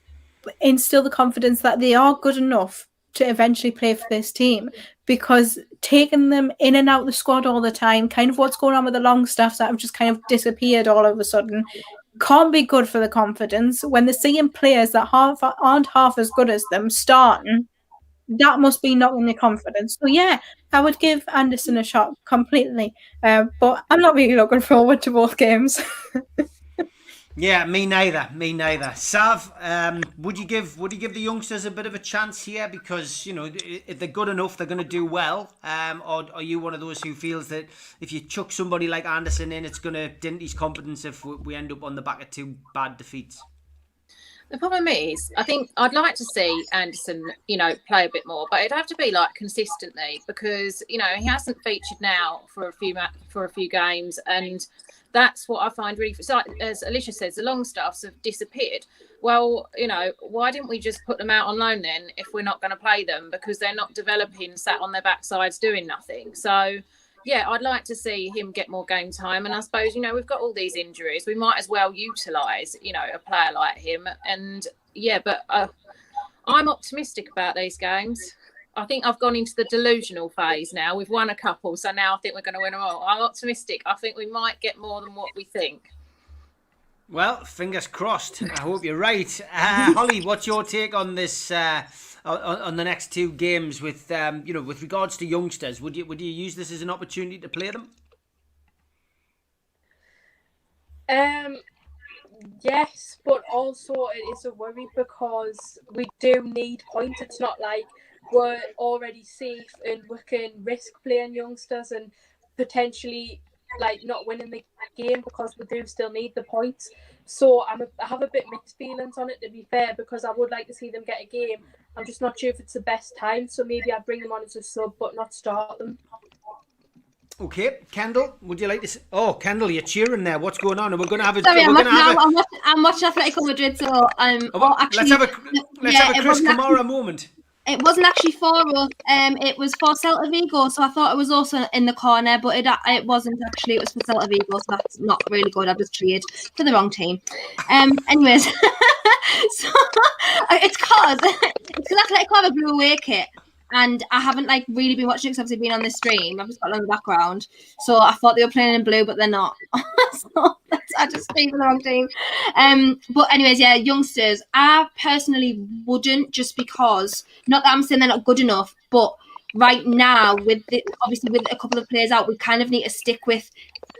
instill the confidence that they are good enough to eventually play for this team, because taking them in and out the squad all the time, kind of what's going on with the Longstaffs that have just kind of disappeared all of a sudden, can't be good for the confidence. When they're seeing players that aren't half as good as them starting, that must be knocking their confidence. So yeah, I would give Anderson a shot completely, but I'm not really looking forward to both games. Yeah, me neither. Sav, would you give the youngsters a bit of a chance here? Because, you know, if they're good enough, they're going to do well. Or are you one of those who feels that if you chuck somebody like Anderson in, it's going to dent his confidence if we end up on the back of two bad defeats? The problem is, I think I'd like to see Anderson, play a bit more, but it'd have to be like consistently, because, he hasn't featured now for a few games, and that's what I find really, so as Alicia says, the Longstaffs have disappeared. Well, why didn't we just put them out on loan then if we're not going to play them, because they're not developing, sat on their backsides doing nothing. So yeah, I'd like to see him get more game time. And I suppose, we've got all these injuries. We might as well utilise, a player like him. And yeah, but I'm optimistic about these games. I think I've gone into the delusional phase now. We've won a couple, so now I think we're going to win them all. I'm optimistic. I think we might get more than what we think. Well, fingers crossed. I hope you're right. Holly, what's your take on this? On the next two games with with regards to youngsters, would you use this as an opportunity to play them? Yes, but also it is a worry because we do need points. It's not like we're already safe and we can risk playing youngsters and potentially like not winning the game, because we do still need the points. So I have a bit mixed feelings on it, to be fair, because I would like to see them get a game. I'm just not sure if it's the best time, so maybe I'd bring them on as a sub but not start them. Okay, Kendall, would you like to? Kendall, you're cheering there. What's going on? And we're going to have a. Sorry, I'm watching Atletico Madrid, so let's have a Chris Kamara moment. It wasn't actually for us. It was for Celta Vigo, so I thought it was also in the corner, but it wasn't actually. It was for Celta Vigo, so that's not really good. I just cheered for the wrong team. Anyways, so it's because Atletico have a blue away kit. And I haven't really been watching it because I've been on this stream. I've just got it on the background. So I thought they were playing in blue, but they're not. So I just stayed for the wrong team. But anyways, yeah, youngsters. I personally wouldn't, just because, not that I'm saying they're not good enough, but right now, obviously with a couple of players out, we kind of need to stick with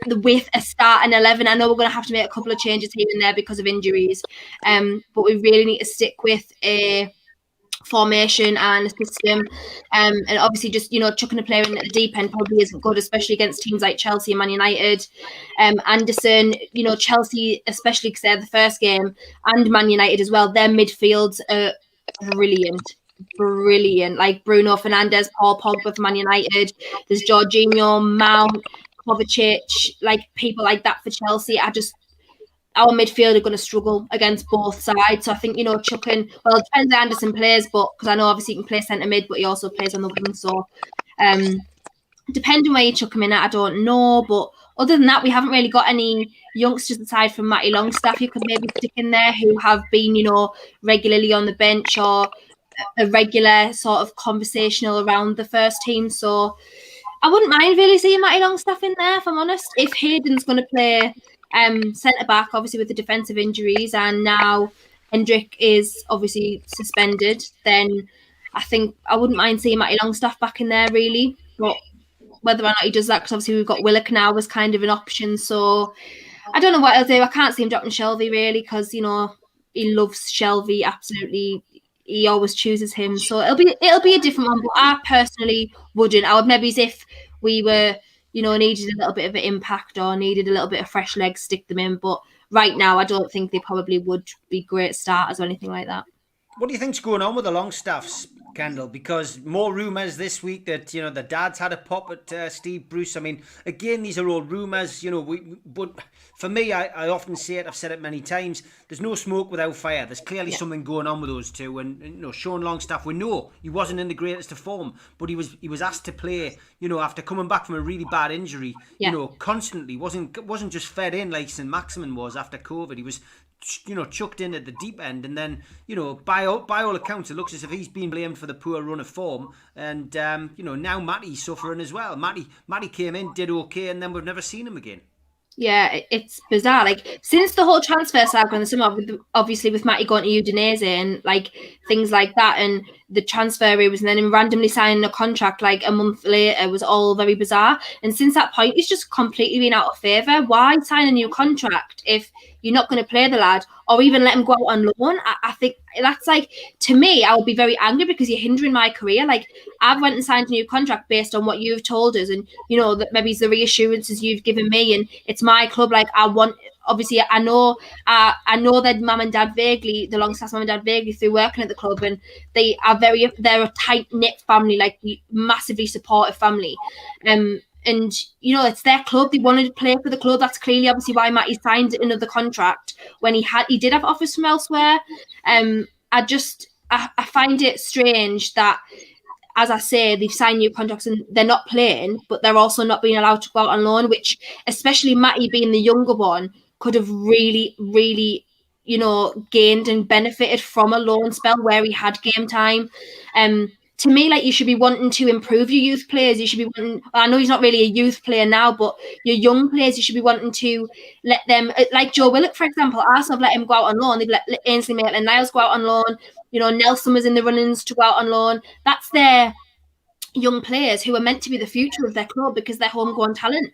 a starting 11. I know we're going to have to make a couple of changes here and there because of injuries. But we really need to stick with a formation and a system, and obviously just chucking a player in at the deep end probably isn't good, especially against teams like Chelsea and Man United. Anderson, Chelsea, especially because they're the first game, and Man United as well, their midfields are brilliant, like Bruno Fernandes, Paul Pogba for Man United, there's Jorginho, Mount, Kovacic, people like that for Chelsea. Our midfield are going to struggle against both sides. So I think, chucking, well, it depends how Anderson plays, but because I know obviously he can play centre mid, but he also plays on the wing. So depending where you chuck him in at, I don't know. But other than that, we haven't really got any youngsters aside from Matty Longstaff you could maybe stick in there who have been, regularly on the bench or a regular sort of conversational around the first team. So I wouldn't mind really seeing Matty Longstaff in there, if I'm honest. If Hayden's going to play centre back, obviously with the defensive injuries, and now Hendrick is obviously suspended, then I think I wouldn't mind seeing Matty Longstaff back in there really. But whether or not he does that, because obviously we've got Willock now as kind of an option, so I don't know what he'll do. I can't see him dropping Shelvey really, because he loves Shelvey absolutely. He always chooses him, so it'll be a different one. But I personally wouldn't. I would maybe, if we were needed a little bit of an impact or needed a little bit of fresh legs, stick them in. But right now, I don't think they probably would be great starters or anything like that. What do you think's going on with the Longstaffs, Kendall? Because more rumours this week that, the dad's had a pop at Steve Bruce. I mean, again, these are all rumours, but for me, I often say it, I've said it many times, there's no smoke without fire. There's clearly something going on with those two. And, Sean Longstaff, we know he wasn't in the greatest of form, but he was asked to play, after coming back from a really bad injury, constantly. Wasn't just fed in like St. Maximin was after COVID. He was chucked in at the deep end, and then by all accounts it looks as if he's been blamed for the poor run of form, and now Matty's suffering as well. Matty came in, did okay, and then we've never seen him again. Yeah, it's bizarre. Since the whole transfer saga in the summer, obviously with Matty going to Udinese and things like that, and the transfer rumours, and then him randomly signing a contract a month later, was all very bizarre. And since that point, he's just completely been out of favour. Why sign a new contract if you're not going to play the lad, or even let him go out on loan? I think that's to me, I would be very angry, because you're hindering my career. I've went and signed a new contract based on what you've told us, and that maybe it's the reassurances you've given me, and it's my club. I want, obviously, I know that mum and dad vaguely, the Longstaff's mum and dad vaguely, through working at the club, and they're a tight knit family, massively supportive family. And it's their club. They wanted to play for the club. That's clearly obviously why Matty signed another contract when he did have offers from elsewhere. I find it strange that, as I say, they've signed new contracts and they're not playing, but they're also not being allowed to go out on loan, which, especially Matty being the younger one, could have really, really, gained and benefited from a loan spell where he had game time. To me, you should be wanting to improve your youth players. You should be wanting, I know he's not really a youth player now, but your young players, you should be wanting to let them, like Joe Willock, for example. Arsenal have let him go out on loan. They've let Ainsley Maitland-Niles go out on loan. Nelson was in the runnings to go out on loan. That's their young players who are meant to be the future of their club, because they're homegrown talent.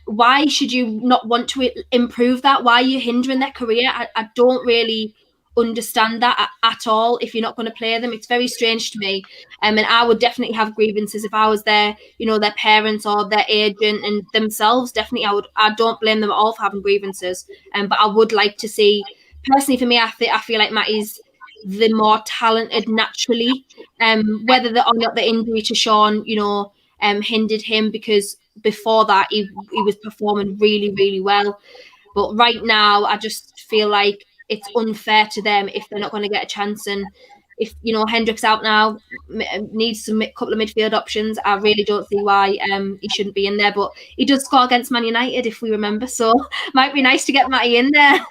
Why should you not want to improve that? Why are you hindering their career? I don't really understand that at all if you're not going to play them. It's very strange to me. And I would definitely have grievances if I was their, their parents or their agent and themselves. Definitely, I don't blame them at all for having grievances. But I would like to see, personally for me, I feel like Matty's the more talented naturally. Whether or not the injury to Sean, hindered him, because before that he was performing really, really well. But right now, I just feel like it's unfair to them if they're not going to get a chance. And if, Hendrick's out now, needs some couple of midfield options, I really don't see why he shouldn't be in there. But he does score against Man United, if we remember. So might be nice to get Matty in there.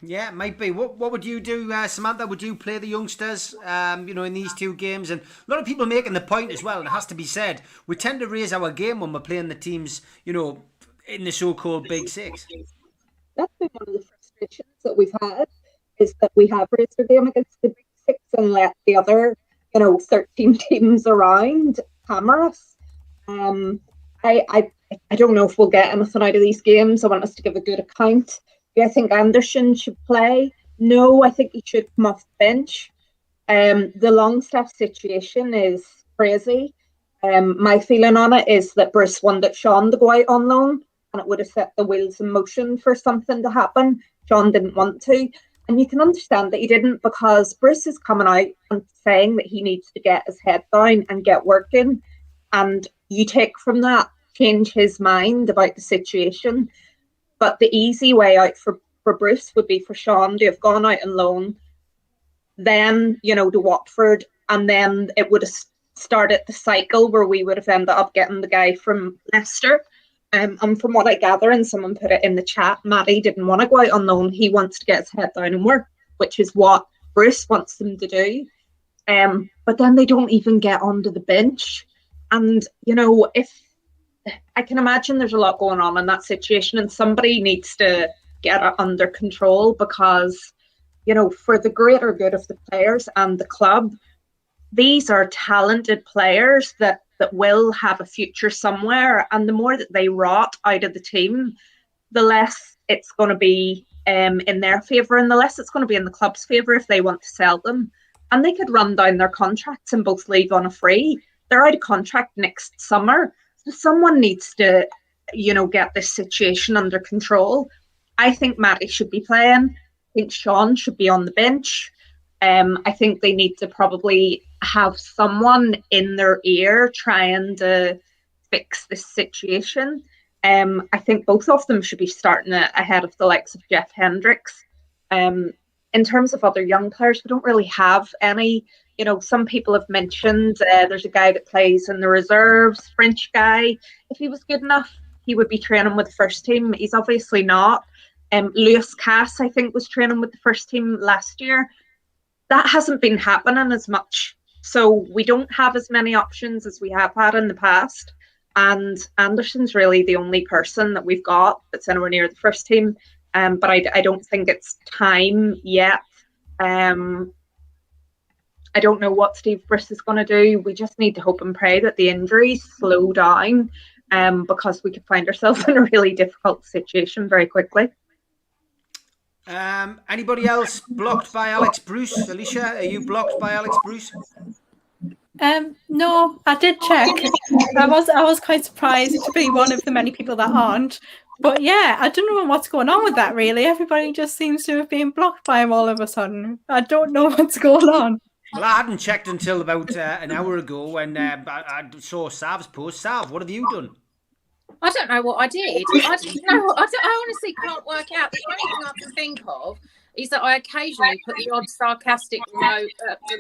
Yeah, it might be. What would you do, Samantha? Would you play the youngsters, in these two games? And a lot of people making the point as well, and it has to be said, we tend to raise our game when we're playing the teams, in the so-called Big Six. That's been one of the frustrations that we've had, is that we have raised our game against the Big Six and let the other, 13 teams around hammer us. I don't know if we'll get anything out of these games. I want us to give a good account. Do I think Anderson should play? No, I think he should come off the bench. The Longstaff situation is crazy. My feeling on it is that Bruce wanted Sean to go out on loan, and it would have set the wheels in motion for something to happen. Sean didn't want to. And you can understand that he didn't, because Bruce is coming out and saying that he needs to get his head down and get working. And you take from that, change his mind about the situation. But the easy way out for Bruce would be for Sean to have gone out on loan, then, to Watford, and then it would have started the cycle where we would have ended up getting the guy from Leicester. And from what I gather, and someone put it in the chat, Matty didn't want to go out on loan. He wants to get his head down and work, which is what Bruce wants them to do. But then they don't even get onto the bench. And, if I can imagine there's a lot going on in that situation, and somebody needs to get it under control, because, for the greater good of the players and the club, these are talented players that will have a future somewhere. And the more that they rot out of the team, the less it's going to be in their favour, and the less it's going to be in the club's favour if they want to sell them. And they could run down their contracts and both leave on a free. They're out of contract next summer. So someone needs to, get this situation under control. I think Matty should be playing. I think Sean should be on the bench. I think they need to probably have someone in their ear trying to fix this situation. I think both of them should be starting ahead of the likes of Jeff Hendricks. In terms of other young players, we don't really have any. Some people have mentioned there's a guy that plays in the reserves, French guy. If he was good enough, he would be training with the first team. He's obviously not. Lewis Cass, I think, was training with the first team last year. That hasn't been happening as much. So we don't have as many options as we have had in the past. And Anderson's really the only person that we've got that's anywhere near the first team. But I don't think it's time yet. I don't know what Steve Bruce is going to do. We just need to hope and pray that the injuries slow down, because we could find ourselves in a really difficult situation very quickly. Anybody else blocked by Alex Bruce? Alicia, are you blocked by Alex Bruce? No, I did check. I was quite surprised to be one of the many people that aren't. But yeah, I don't know what's going on with that, really. Everybody just seems to have been blocked by him all of a sudden. I don't know what's going on. Well, I hadn't checked until about an hour ago when I saw Sav's post. Sav, what have you done? I don't know what I did. I honestly can't work out. The only thing I can think of is that I occasionally put the odd sarcastic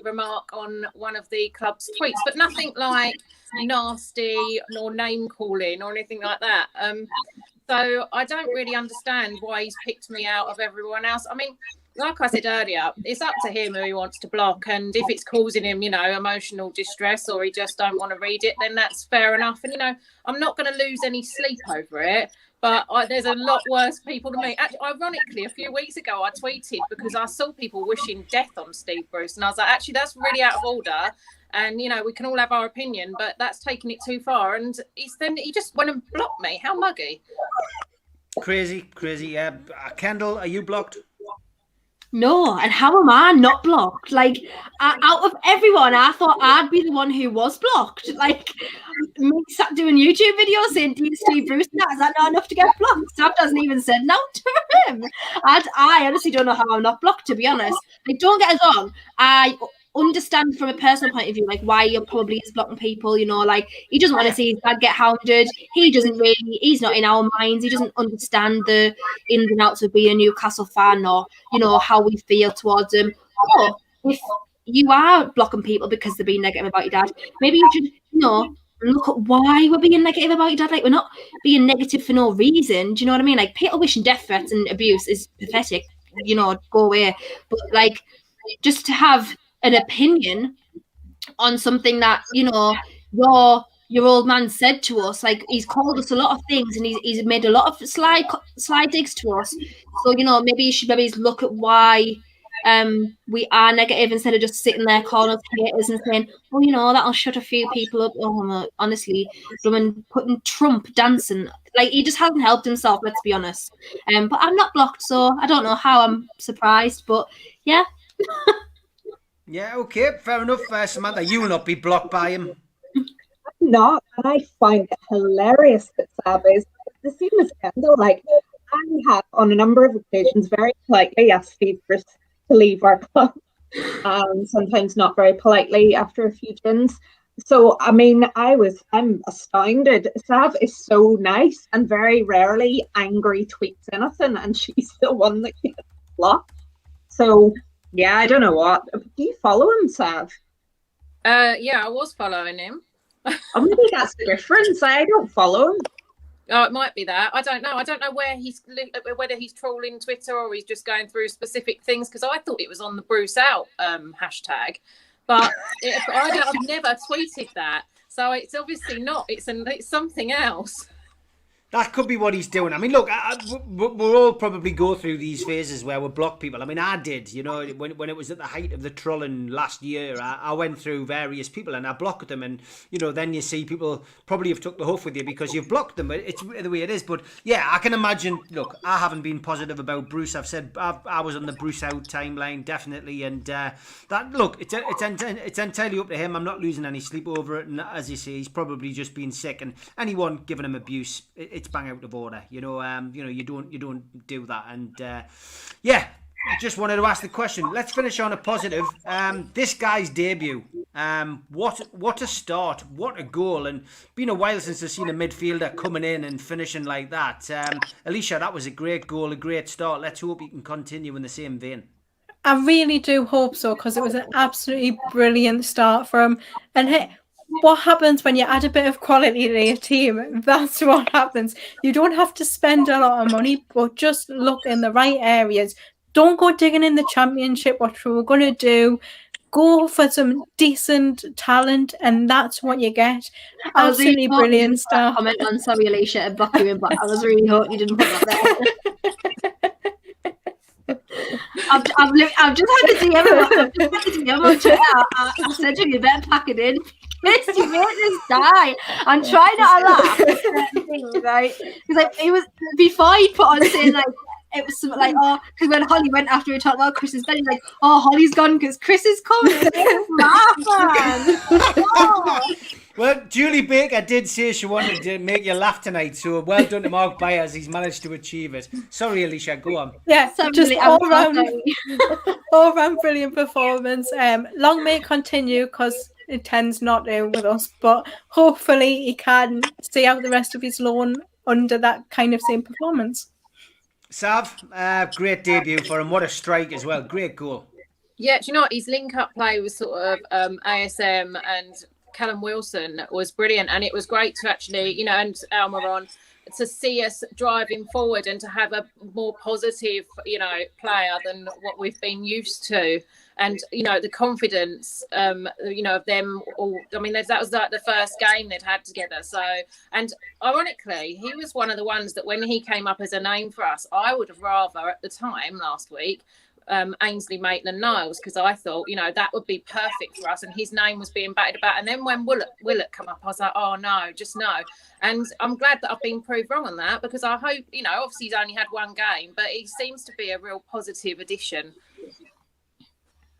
remark on one of the club's tweets, but nothing like nasty or name calling or anything like that. So I don't really understand why he's picked me out of everyone else. I mean, like I said earlier, it's up to him who he wants to block, and if it's causing him, emotional distress, or he just don't want to read it, then that's fair enough. And I'm not going to lose any sleep over it. But there's a lot worse people than me. Actually, ironically, a few weeks ago, I tweeted because I saw people wishing death on Steve Bruce, and I was like, actually, that's really out of order. And we can all have our opinion, but that's taking it too far. And he just went and blocked me. How muggy! Crazy. Kendall, are you blocked? No, and how am I not blocked? Like, out of everyone, I thought I'd be the one who was blocked. Like, me sat doing YouTube videos saying, "Do you see Bruce? Is that not enough to get blocked?" Sav doesn't even send out to him. I honestly don't know how I'm not blocked, to be honest. Like, don't get us wrong. I understand from a personal point of view, like, why you're probably is blocking people, you know, like, he doesn't want to see his dad get hounded. He's not in our minds. He doesn't understand the ins and outs of being a Newcastle fan, or, you know, how we feel towards him. But if you are blocking people because they're being negative about your dad, maybe you should, you know, look at why we're being negative about your dad. Like, we're not being negative for no reason. Do you know what I mean? Like, people wishing death threats and abuse is pathetic, you know, go away. But, like, just to have an opinion on something that, you know, your old man said to us, like, he's called us a lot of things, and he's made a lot of sly digs to us. So, you know, maybe you should look at why we are negative, instead of just sitting there calling us haters and saying, oh, you know, that'll shut a few people up. Oh, no, honestly, putting Trump dancing, like, he just hasn't helped himself, let's be honest. But I'm not blocked, so I don't know how I'm surprised, but yeah. Yeah, okay, fair enough. Samantha, you will not be blocked by him. Not. I find it hilarious that Sav is the same as Kendall. Like, I have on a number of occasions very politely asked Steve Bruce to leave our club, sometimes not very politely after a few gins. So, I mean, I'm astounded. Sav is so nice and very rarely angry tweets anything, and she's the one that gets blocked. So, yeah, I don't know what. Do you follow him, Sav? Yeah, I was following him. Oh, maybe that's the difference. I don't follow him. Oh, it might be that. I don't know. I don't know whether he's trolling Twitter or he's just going through specific things, because I thought it was on the Bruce Out hashtag, but I've never tweeted that. So it's obviously not. It's something else. That could be what he's doing. I mean, look, we'll all probably go through these phases where we block people. I mean, I did, you know, when it was at the height of the trolling last year, I went through various people and I blocked them. And, you know, then you see people probably have took the hoof with you because you've blocked them. It's the way it is. But, yeah, I can imagine, look, I haven't been positive about Bruce. I've said I was on the Bruce Out timeline, definitely. And look, it's entirely up to him. I'm not losing any sleep over it. And as you say, he's probably just been sick. And anyone giving him abuse, it's bang out of order, you know. You don't do that. And yeah, just wanted to ask the question. Let's finish on a positive. This guy's debut. What a start! What a goal! And been a while since I've seen a midfielder coming in and finishing like that. Alicia, that was a great goal, a great start. Let's hope he can continue in the same vein. I really do hope so, because it was an absolutely brilliant start for him. And hey, what happens when you add a bit of quality to your team? That's what happens. You don't have to spend a lot of money, but just look in the right areas. Don't go digging in the Championship, which we're going to do. Go for some decent talent, and that's what you get. Absolutely brilliant stuff. Comment on, sorry, Alicia, and block you in, but I was really hoping you didn't put that there. I've just had to DM on Twitter. I said to you, better pack it in. Yes, you made this die. I'm trying not to laugh at certain things, right? Because like, it was before he put on saying like, it was something like, oh, because when Holly went after we talked about Chris's bed, he's like, oh, Holly's gone because Chris is coming. Oh. Well, Julie Baker did say she wanted to make you laugh tonight, so well done to Mark Byers. He's managed to achieve it. Sorry, Alicia, go on. Yeah, just all round brilliant performance. Long may it continue, because it tends not to with us, but hopefully he can stay out the rest of his loan under that kind of same performance. Sav, great debut for him. What a strike as well. Great goal. Yeah, do you know what? His link-up play was sort of ASM and Callum Wilson was brilliant, and it was great to actually, you know, and Almiron, to see us driving forward and to have a more positive, you know, player than what we've been used to. And, you know, the confidence, you know, of them all. I mean, that was like the first game they'd had together. So, and ironically, he was one of the ones that when he came up as a name for us, I would have rather at the time last week Ainsley Maitland-Niles, because I thought, you know, that would be perfect for us, and his name was being batted about. And then when Willock come up, I was like, oh no, just no. And I'm glad that I've been proved wrong on that, because I hope, you know, obviously he's only had one game, but he seems to be a real positive addition.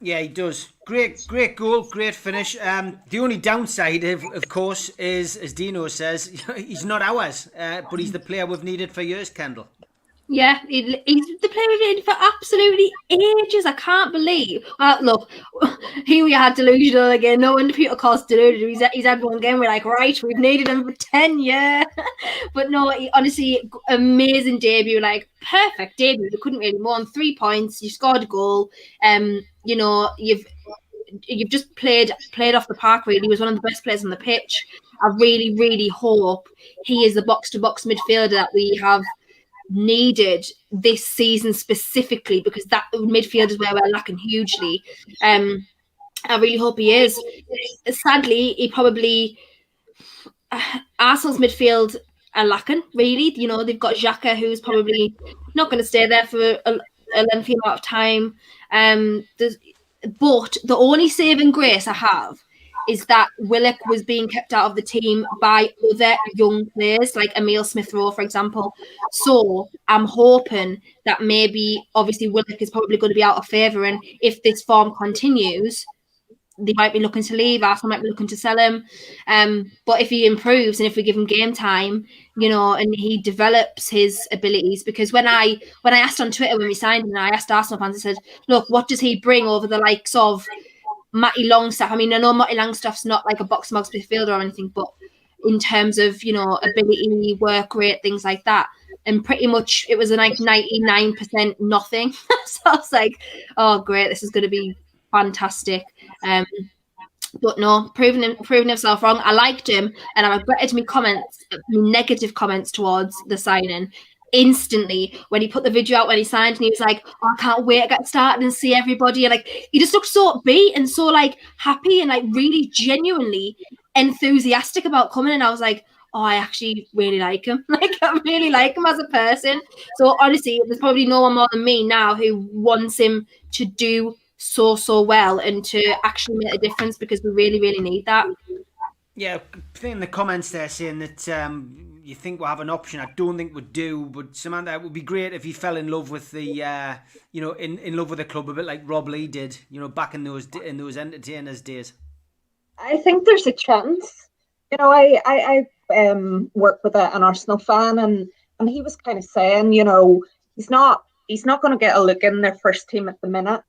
Yeah, he does. Great goal, great finish. The only downside, of course, is, as Dino says, he's not ours, but he's the player we've needed for years, Kendall. Yeah, he's the player we've needed for absolutely ages. I can't believe. Look, here we are delusional again. No wonder people call us deluded. He's had one game. We're like, right, we've needed him for 10 years. But no, he, honestly, amazing debut. Like, perfect debut. You couldn't really more. 3 points. You scored a goal. You know, you've just played off the park, really. He was one of the best players on the pitch. I really, really hope he is the box-to-box midfielder that we have needed this season specifically, because that midfield is where we're lacking hugely. I really hope he is. Sadly, he probably Arsenal's midfield are lacking, really. You know, they've got Xhaka, who's probably not going to stay there for a lengthy amount of time. But the only saving grace I have is that Willock was being kept out of the team by other young players, like Emile Smith-Rowe, for example. So I'm hoping that maybe, obviously, Willock is probably going to be out of favour, and if this form continues, they might be looking to leave. Arsenal might be looking to sell him. But if he improves and if we give him game time, you know, and he develops his abilities, because when I asked on Twitter when we signed him, I asked Arsenal fans, I said, look, what does he bring over the likes of Matty Longstaff? I mean, I know Matty Longstaff's not like a box-to-box midfielder or anything, but in terms of, you know, ability, work rate, things like that, and pretty much it was a like 99% nothing. So I was like, oh, great, this is going to be fantastic. But no, proving himself wrong. I liked him, and I regretted my negative comments towards the signing instantly when he put the video out when he signed, and he was like, oh, I can't wait to get started and see everybody. And like, he just looked so upbeat and so like happy and like really genuinely enthusiastic about coming. And I was like, oh, I actually really like him. Like, I really like him as a person. So honestly, there's probably no one more than me now who wants him to do so well and to actually make a difference, because we really, really need that. Yeah, I think in the comments there saying that you think we'll have an option. I don't think we do, but Samantha, it would be great if he fell in love with the, you know, in love with the club, a bit like Rob Lee did, you know, back in those entertainers days. I think there's a chance. You know, I work with an Arsenal fan, and he was kind of saying, you know, he's not going to get a look in their first team at the minute.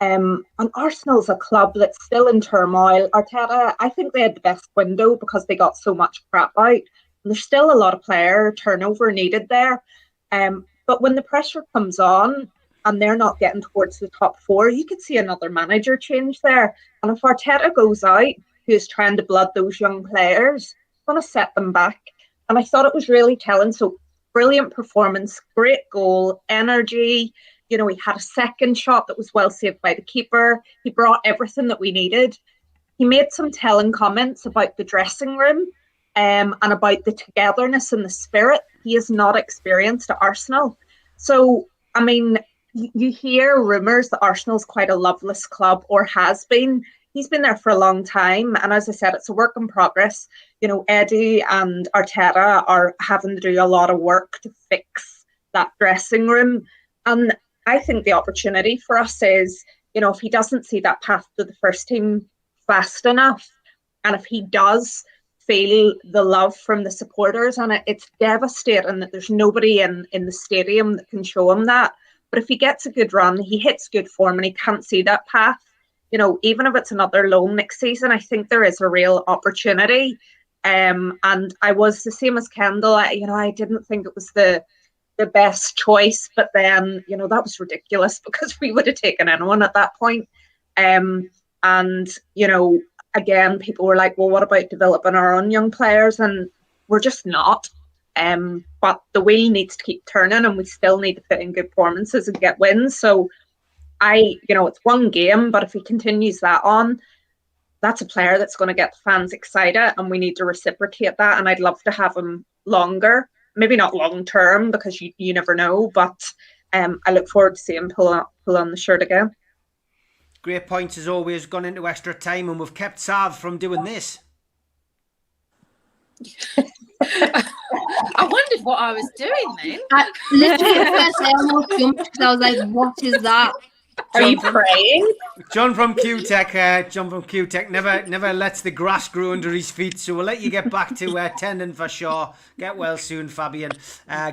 And Arsenal's a club that's still in turmoil. Arteta, I think they had the best window because they got so much crap out. And there's still a lot of player turnover needed there. But when the pressure comes on and they're not getting towards the top four, you could see another manager change there. And if Arteta goes out, who's trying to blood those young players, it's going to set them back. And I thought it was really telling. So brilliant performance, great goal, energy. You know, he had a second shot that was well saved by the keeper. He brought everything that we needed. He made some telling comments about the dressing room and about the togetherness and the spirit he has not experienced at Arsenal. So, I mean, you hear rumours that Arsenal's quite a loveless club, or has been. He's been there for a long time. And as I said, it's a work in progress. You know, Eddie and Arteta are having to do a lot of work to fix that dressing room. And I think the opportunity for us is, you know, if he doesn't see that path to the first team fast enough, and if he does feel the love from the supporters, and it's devastating that there's nobody in the stadium that can show him that. But if he gets a good run, he hits good form, and he can't see that path, you know, even if it's another loan next season, I think there is a real opportunity. And I was the same as Kendall. I didn't think it was the best choice, but then, you know, that was ridiculous because we would have taken anyone at that point. And, you know, again, people were like, well, what about developing our own young players? And we're just not. But the wheel needs to keep turning, and we still need to put in good performances and get wins. So it's one game, but if he continues that on, that's a player that's going to get fans excited, and we need to reciprocate that. And I'd love to have him longer. Maybe not long term, because you never know, but I look forward to seeing him pull on the shirt again. Great points as always. Gone into extra time and we've kept Sav from doing this. I wondered what I was doing then. Literally, at first I almost jumped because I was like, "What is that?" Are you praying? John from QTech never lets the grass grow under his feet, so we'll let you get back to tending for sure. Get well soon, Fabian.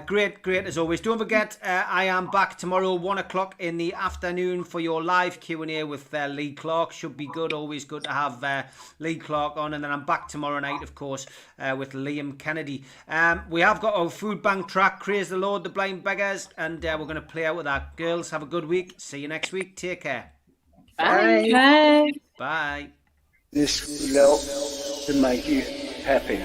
Great as always. Don't forget, I am back tomorrow 1 o'clock in the afternoon for your live Q&A with Lee Clark. Should be good. Always good to have Lee Clark on, and then I'm back tomorrow night, of course, with Liam Kennedy. We have got our food bank track, Praise the Lord, the Blind Beggars, and we're going to play out with that. Girls, have a good week. See you next week. Take care. Bye. Bye. Bye. This will help to make you happy.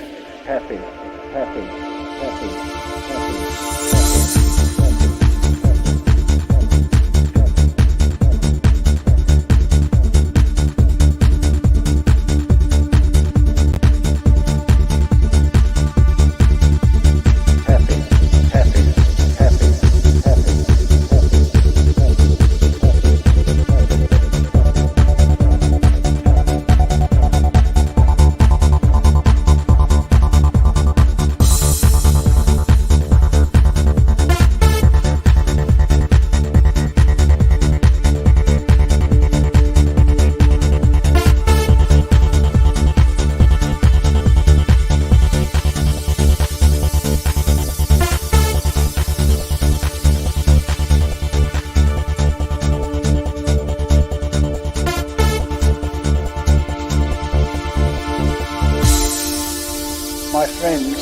My friends,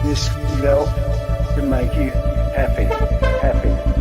this will help to make you happy.